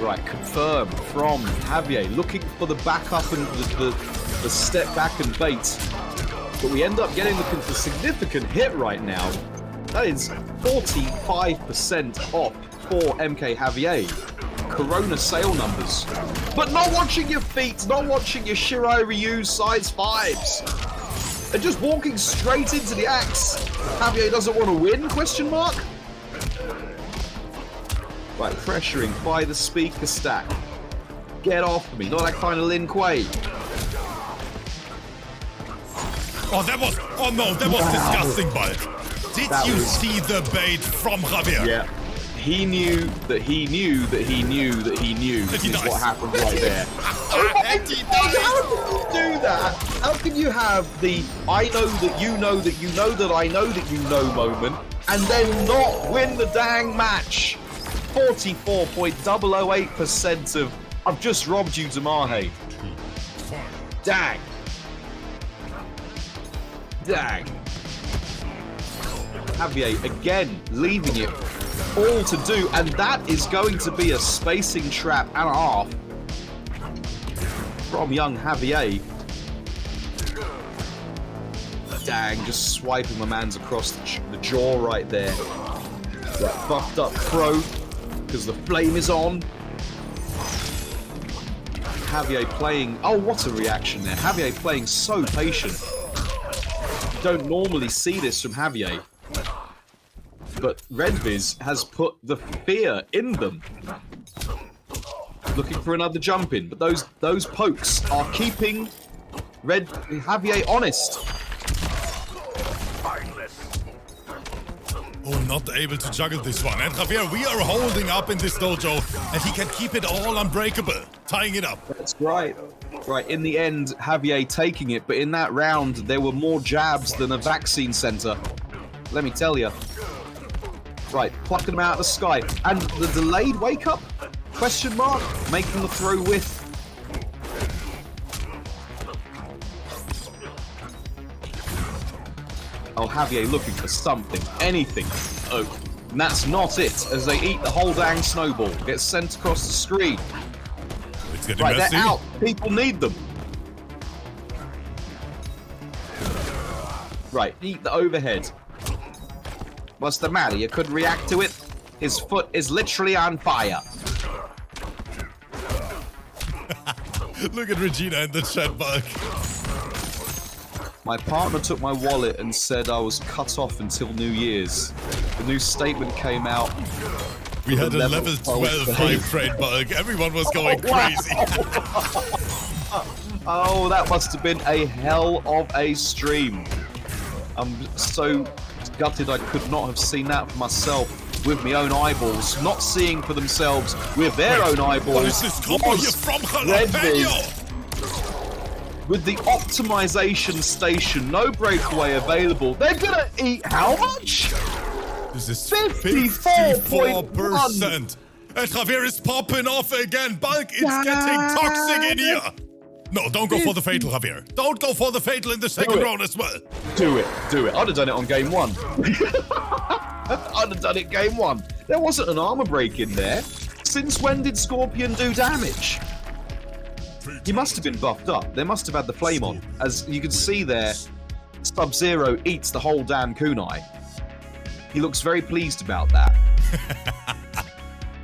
Right, confirm from Javier, looking for the backup and the step back and bait. But we end up getting the significant hit right now. That is 45% off for MKJAVIER. Corona sale numbers. But not watching your feet, not watching your Shirai Ryu size 5s. And just walking straight into the axe. Javier doesn't want to win, question mark? Right, pressuring by the speaker stack. Get off me, not that kind of Lin Kuei. Oh, that was disgusting, Bulk. Did you see the bait from Javier? Yeah. He knew that he knew that he knew that he knew is what happened right there. Oh my God, how can you do that? How can you have the I know that you know that you know that I know that you know moment and then not win the dang match? 44.008% of I've just robbed you, Damahe. Dang. Dang. Javier again leaving it all to do, and that is going to be a spacing trap and a half from young Javier. Dang, just swiping my mans across the jaw right there. That buffed up throw, because the flame is on. Javier playing, oh what a reaction there. Javier playing so patient. You don't normally see this from Javier. But REDVIS has put the fear in them. Looking for another jump in, but those pokes are keeping Javier honest. Oh, not able to juggle this one. And Javier, we are holding up in this dojo, and he can keep it all unbreakable, tying it up. That's right. Right, in the end, Javier taking it, but in that round, there were more jabs than a vaccine center. Let me tell you. Right, plucking them out of the sky. And the delayed wake up? Question mark? Making the throw with. Oh, Javier looking for something, anything. Oh, and that's not it, as they eat the whole dang snowball. Gets sent across the screen. It's getting right, messy. They're out. People need them. Right, eat the overhead. What's the matter? You couldn't react to it? His foot is literally on fire. Look at Regina in the chat, Bulk. My partner took my wallet and said I was cut off until New Year's. The new statement came out. We had a level 12 hype train, Bulk. Everyone was going crazy. Oh, that must have been a hell of a stream. I'm so gutted I could not have seen that for myself with my own eyeballs, not seeing for themselves with their own eyeballs. What is this combo here from Jalapeno? With the optimization station, no breakaway available. They're gonna eat how much? This is 54%. And Javier is popping off again. Bulk, it's getting toxic in here. No, don't go for the fatal, Javier. Don't go for the fatal in the second round as well. Do it. I'd have done it on game one. I'd have done it game one. There wasn't an armor break in there. Since when did Scorpion do damage? He must have been buffed up. They must have had the flame on. As you can see there, Sub-Zero eats the whole damn kunai. He looks very pleased about that.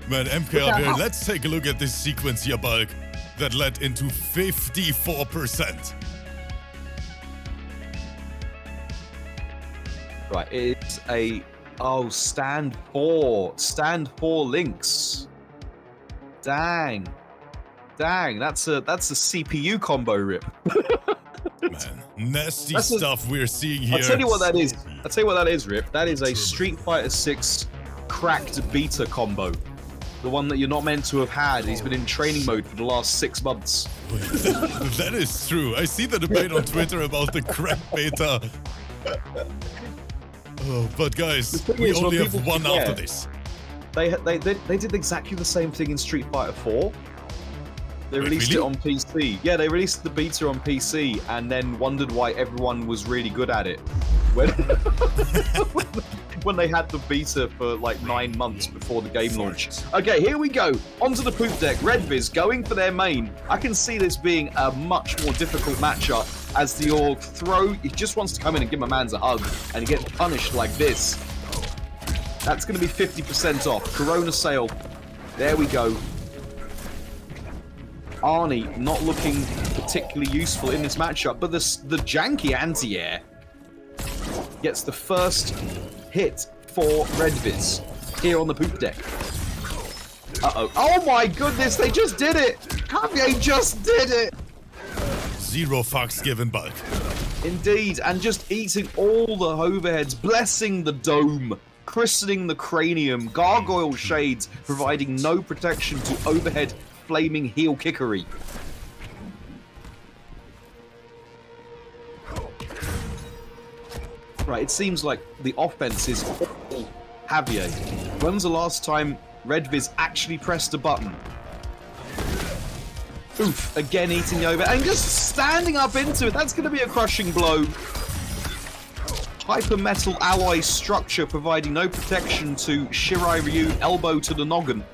Man, MKJAVIER, let's take a look at this sequence here, Bulk, that led into 54%. Right, it's a... Oh, stand 4. Stand 4 links. Dang, that's a CPU combo rip. Man, nasty stuff we're seeing here. I'll tell you what that is. Rip. That is a Street Fighter 6 cracked beta combo. The one that you're not meant to have had. He's been in training mode for the last 6 months. That is true. I see the debate on Twitter about the cracked beta. Oh, but guys, we only have one after this. They did exactly the same thing in Street Fighter 4. They released it on PC. Yeah, they released the beta on PC and then wondered why everyone was really good at it. When they had the beta for like 9 months before the game launch. Okay, here we go. Onto the poop deck. REDVIS going for their main. I can see this being a much more difficult matchup as your throw, he just wants to come in and give my mans a hug and he gets punished like this. That's going to be 50% off. Corona sale. There we go. Arnie not looking particularly useful in this matchup, but the janky anti-air gets the first hit for REDVIS here on the poop deck. Uh-oh. Oh my goodness, they just did it! Javier just did it! Zero fucks given, Bulk. Indeed, and just eating all the overheads, blessing the dome, christening the cranium, gargoyle shades, providing no protection to overhead flaming heel kickery. Right, it seems like the offense is all Javier. When's the last time REDVIS actually pressed a button? Oof, again eating the over and just standing up into it. That's going to be a crushing blow. Hyper metal alloy structure providing no protection to Shirai Ryu, elbow to the noggin.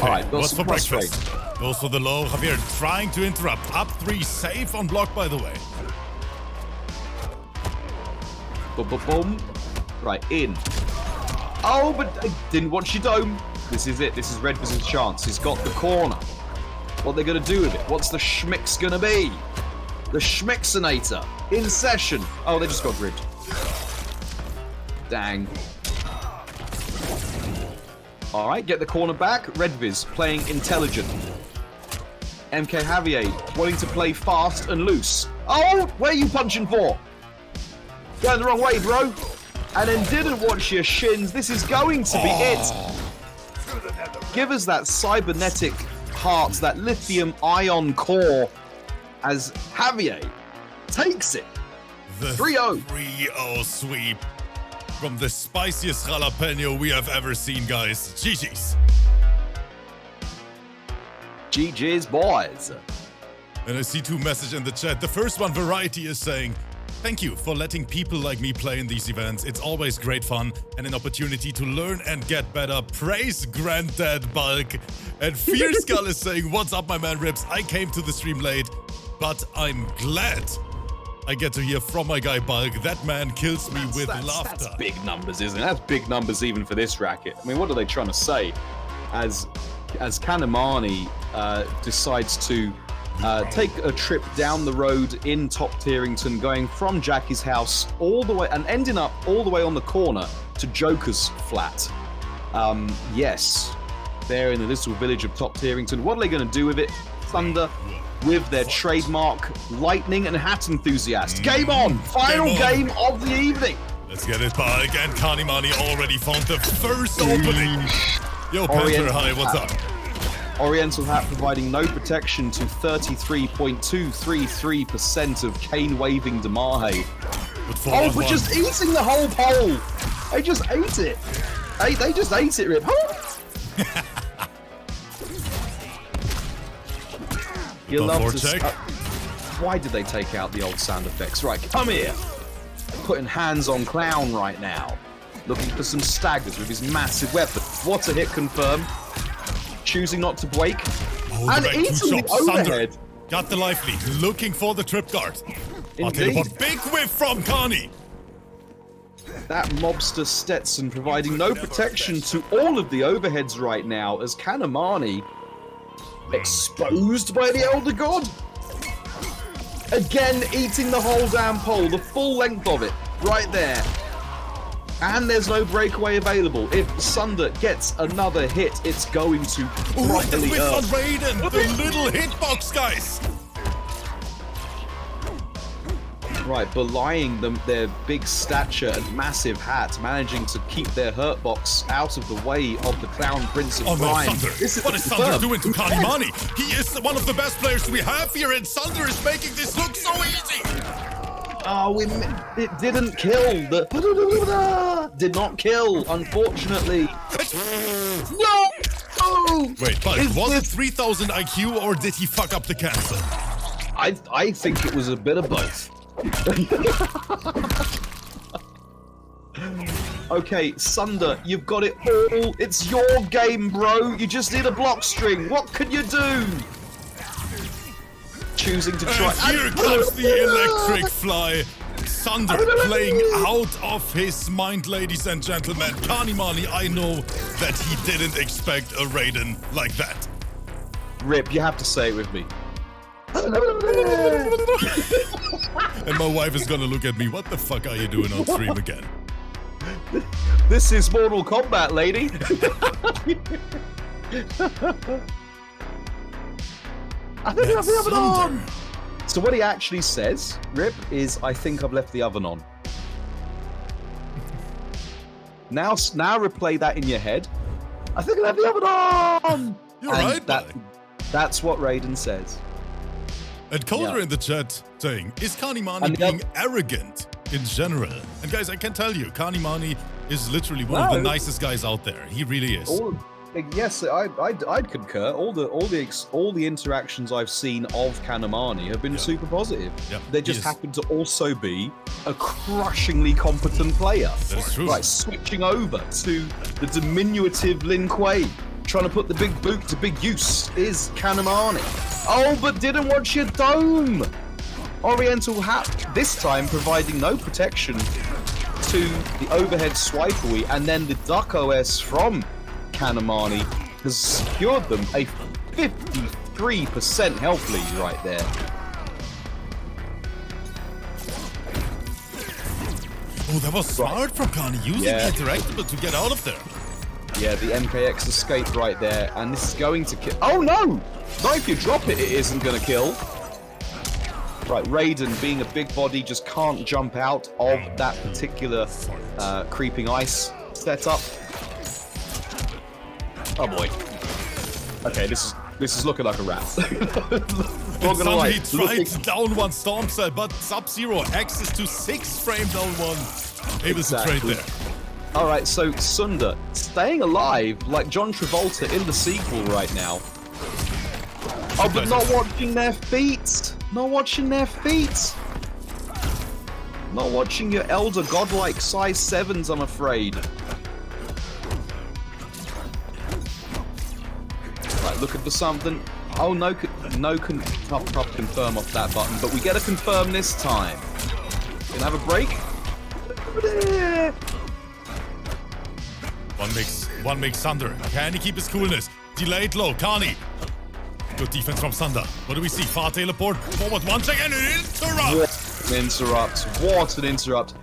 Alright, what's for breakfast? Goes for the low. Javier trying to interrupt. Up 3, safe on block, by the way. Boom, boom, boom. Right, in. Oh, but I didn't watch your dome. This is it. This is REDVIS' chance. He's got the corner. What are they going to do with it? What's the schmix going to be? The schmixinator in session. Oh, they just got ribbed. Dang. All right, get the corner back. REDVIS playing intelligent. MKJAVIER wanting to play fast and loose. Oh, where are you punching for? Going the wrong way, bro. And then didn't watch your shins. This is going to be it. Give us that cybernetic heart, that lithium ion core, as Javier takes it. The 3-0. 3-0 sweep from the spiciest jalapeno we have ever seen, guys. GG's. GG's, boys. And I see 2 messages in the chat. The first one, Variety, is saying, thank you for letting people like me play in these events. It's always great fun and an opportunity to learn and get better. Praise Granddad Bulk. And Fierce Skull is saying, what's up, my man Rips? I came to the stream late, but I'm glad I get to hear from my guy Bulk. That man kills me with laughter. That's big numbers, isn't it? That's big numbers even for this racket. I mean, what are they trying to say? As Kanimani decides to take a trip down the road in Top Tierington, going from Jackie's house all the way and ending up all the way on the corner to Joker's flat. Yes, they're in the little village of Top Tierington. What are they going to do with it? Thunder with their trademark lightning and hat enthusiast. Game on! Final game of the evening. Let's get it back. And Kanimani already found the first opening. Yo, Panther, hi, what's up? Oriental Hat providing no protection to 33.233% of cane waving Damahe. Oh, we're just eating the whole pole. They just ate it. They just ate it, Rip. You love to. Why did they take out the old sound effects? Right, come here. Putting hands on Clown right now. Looking for some staggers with his massive weapon. What a hit confirm. Choosing not to break. Oh, and eating the overhead. Got the life lead. Looking for the trip guard. Indeed. Big whiff from Kani. That mobster Stetson providing no protection to all of the overheads right now as Kanimani exposed by the Elder God. Again, eating the whole damn pole, the full length of it, right there. And there's no breakaway available. If Sunder gets another hit, it's going to properly the whiff on Raiden, the little hitbox, guys. Right, belying them, their big stature and massive hat, managing to keep their hurt box out of the way of the Clown Prince of Crime. No, what is Sunder doing to Kanimani? He is one of the best players we have here, and Sunder is making this look so easy. Oh, it didn't kill. Did not kill, unfortunately. No! Oh! Wait, but was it 3000 IQ or did he fuck up the cancel? I think it was a bit of both. Okay, Sunder, you've got it all. It's your game, bro. You just need a block string. What can you do? Choosing to try. And here comes the electric fly. Sunder playing out of his mind, ladies and gentlemen. Kanimani, I know that he didn't expect a Raiden like that. Rip, you have to say it with me. And my wife is gonna look at me. What the fuck are you doing on stream again? This is Mortal Kombat, lady. I think I've left the oven on. So what he actually says, Rip, is I think I've left the oven on. Now replay that in your head. I think I left the oven on. You're right, that's what Raiden says. And Coulter in the chat saying, is Kanimani being arrogant in general? And guys, I can tell you, Kanimani is literally one of the nicest guys out there. He really is. Yes, I'd concur. All the interactions I've seen of Kanimani have been super positive. Yeah, they just happen to also be a crushingly competent player. That's true. Right, switching over to the diminutive Lin Kuei, Trying to put the big boot to big use is Kanimani. Oh, but didn't watch your dome. Oriental Hat, this time providing no protection to the overhead swipe away, and then the Duck OS from Kanimani has secured them a 53% health lead right there. Oh, that was smart from Kani, using the interactable to get out of there. Yeah, the MKX escape right there, and this is going to kill. Oh no! Not if you drop it, it isn't going to kill. Right, Raiden, being a big body, just can't jump out of that particular creeping ice setup. Oh boy. Okay, this is looking like a wrap. And suddenly he tried to down one Storm Cell, but Sub-Zero access to 6 frame down one. Able to trade there. Alright, so Sunder staying alive like John Travolta in the sequel right now. Oh, but not watching their feet! Not watching their feet! Not watching your elder godlike size 7s, I'm afraid. Right, looking for something. Oh, no confirm off that button, but we get a confirm this time. Gonna have a break? One makes Sunder. Can he keep his coolness? Delayed low, Kani. Good defense from Sunder. What do we see? Far teleport, forward one check, and an interrupt! What an interrupt.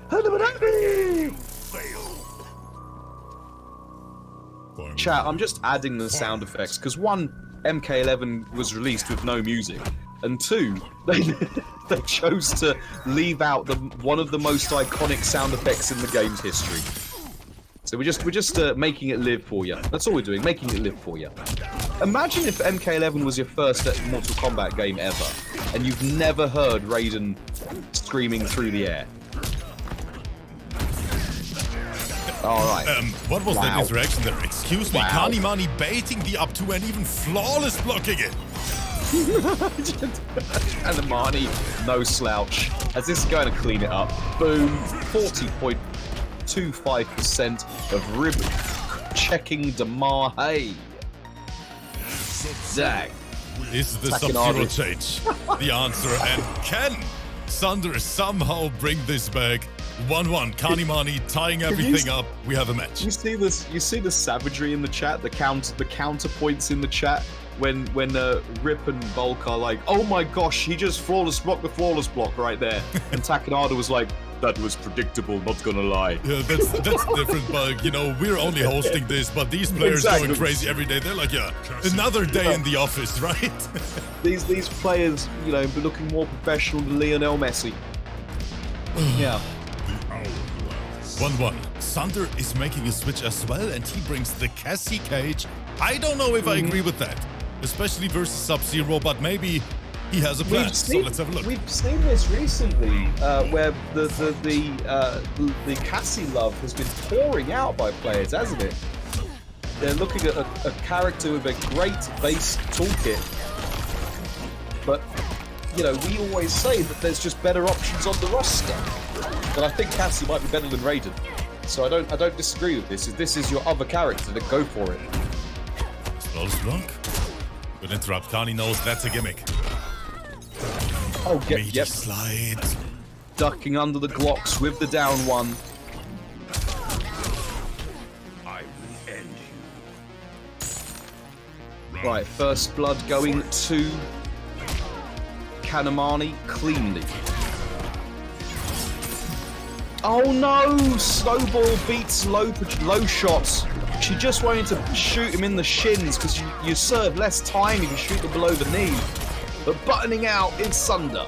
Chat, I'm just adding the sound effects, because one, MK11 was released with no music, and two, they chose to leave out one of the most iconic sound effects in the game's history. So we're just making it live for you. That's all we're doing, making it live for you. Imagine if MK11 was your first Mortal Kombat game ever, and you've never heard Raiden screaming through the air. Alright. What was that interaction there? Excuse me, Kanimani baiting the up 2 and even flawless blocking it. Kanimani, no slouch. As this is going to clean it up. Boom. 40.25% of rib checking Damar. Hey. Zag. Is the Sub-Zero change the answer? And can Sunder somehow bring this back? 1-1. Kanimani tying everything up. We have a match. You see this? You see the savagery in the chat. The counterpoints in the chat when Rip and Bulk are like, "Oh my gosh, he just flawless blocked the flawless block right there," and Takanada was like, "That was predictable. Not gonna lie." Yeah, that's different, Bulk. You know, we're only hosting this, but these players going crazy every day. They're like, yeah, another day in the office, right? these players, you know, looking more professional than Leonel Messi. Yeah. 1-1. Sunder is making a switch as well, and he brings the Cassie cage. I don't know if I agree with that, especially versus Sub-Zero, but maybe he has a plan. So let's have a look. We've seen this recently, where the Cassie love has been pouring out by players, hasn't it? They're looking at a character with a great base toolkit, but you know, we always say that there's just better options on the roster. But I think Cassie might be better than Raiden, so I don't disagree with this. If this is your other character, then go for it. Close block. Good interrupt. Kani knows that's a gimmick. Oh, yep. Slide. Ducking under the Glocks with the down one. I will end you. Right, first blood going to Kanimani cleanly. Oh no! Snowball beats low shots. She just wanted to shoot him in the shins because you serve less time if you shoot them below the knee. But buttoning out is Sunder.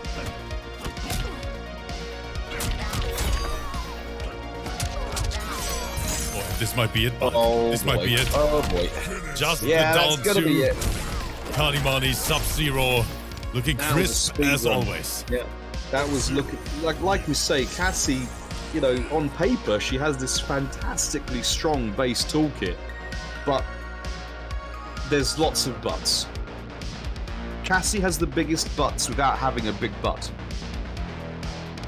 Oh, this might be it. This might be it. Oh boy. Just the Yeah, down that's gonna be it. Kanimani, Sub-Zero, looking crisp as always. Yeah, that was looking like we say, Cassie. You know, on paper, she has this fantastically strong base toolkit, but there's lots of butts. Cassie has the biggest butts without having a big butt.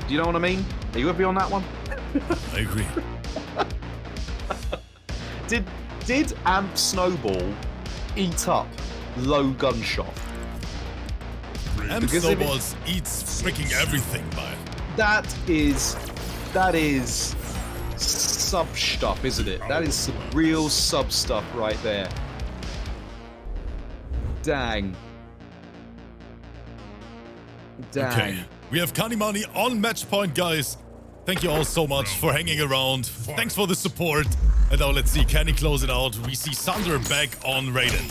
Do you know what I mean? Are you with me on that one? I agree. Did Amp Snowball eat up low gunshot. M Snowballs eats freaking everything, man. That is sub stuff, isn't it? That is some real sub stuff right there. Dang. Dang. Okay, we have Kanimani on match point, guys. Thank you all so much for hanging around. Thanks for the support. And now let's see, can he close it out? We see Sunder back on Raiden.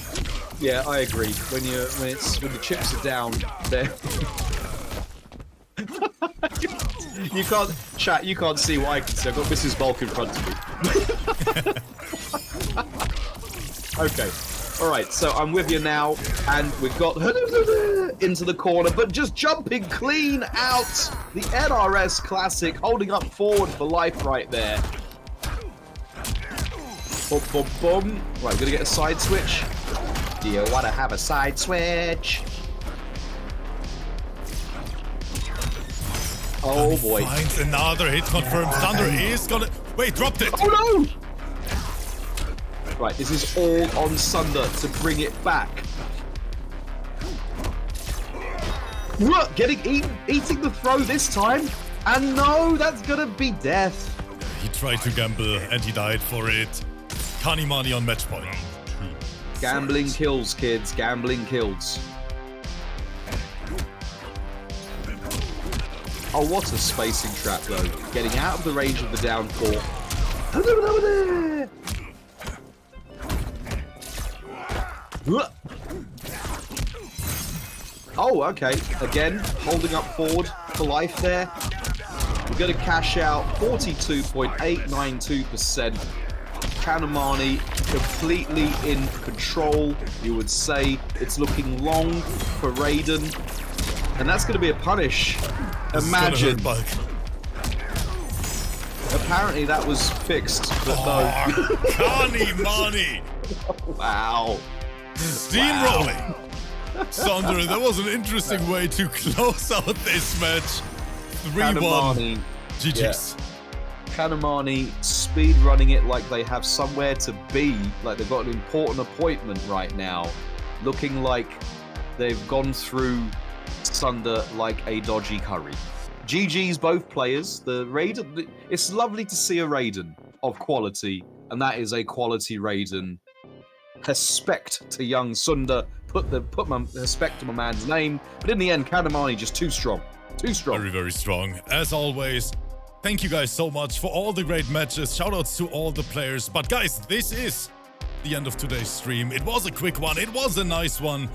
Yeah, I agree. When the chips are down, there. You can't chat. You can't see what I can see. I've got Mrs. Bulk in front of me. Okay. All right. So I'm with you now, and we've got into the corner, but just jumping clean out. The NRS Classic holding up forward for life right there. Boom, boom, boom. Right, we're gonna get a side switch. Do you want to have a side switch? Oh boy. Finds another hit confirmed. Thunder is gonna... Wait, dropped it! Oh no! Right, this is all on Sunder to bring it back. What? Eating the throw this time? And no, that's gonna be death. He tried to gamble and he died for it. Kanimani on match point. Gambling kills, kids. Gambling kills. Oh, what a spacing trap, though. Getting out of the range of the down four. Oh, okay. Again, holding up forward for life there. We're going to cash out 42.892%. Kanimani completely in control, you would say. It's looking long for Raiden. And that's going to be a punish. Imagine. Apparently that was fixed, but no. Kanimani! Wow. Steamrolling! Wow. Sunder, that was an interesting way to close out this match. 3-1. GG's. Yeah. Kanimani speed running it like they have somewhere to be, like they've got an important appointment right now. Looking like they've gone through Sunder like a dodgy curry. GG's both players. The Raiden, it's lovely to see a Raiden of quality, and that is a quality Raiden. Respect to young Sunder. Put my respect to my man's name. But in the end, Kanimani just too strong. Too strong. Very, very strong. As always, thank you guys so much for all the great matches. Shoutouts to all the players. But guys, this is the end of today's stream. It was a quick one. It was a nice one.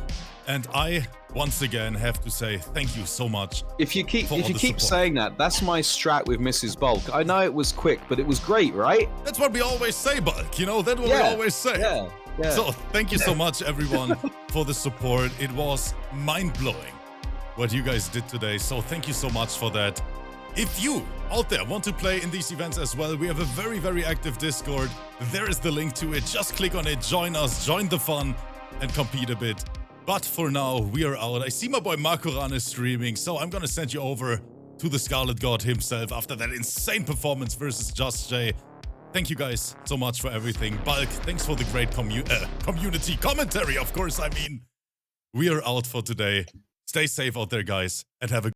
And I, once again, have to say thank you so much. If you keep saying that, that's my strat with Mrs. Bulk. I know it was quick, but it was great, right? That's what we always say, Bulk. You know, that's what we always say. Yeah. Yeah. So thank you so much, everyone, for the support. It was mind-blowing what you guys did today. So thank you so much for that. If you out there want to play in these events as well, we have a very, very active Discord. There is the link to it. Just click on it, join us, join the fun, and compete a bit. But for now, we are out. I see my boy Makoran is streaming, so I'm gonna send you over to the Scarlet God himself after that insane performance versus Justjay. Thank you guys so much for everything. Bulk, thanks for the great community commentary, of course. I mean, we are out for today. Stay safe out there, guys, and have a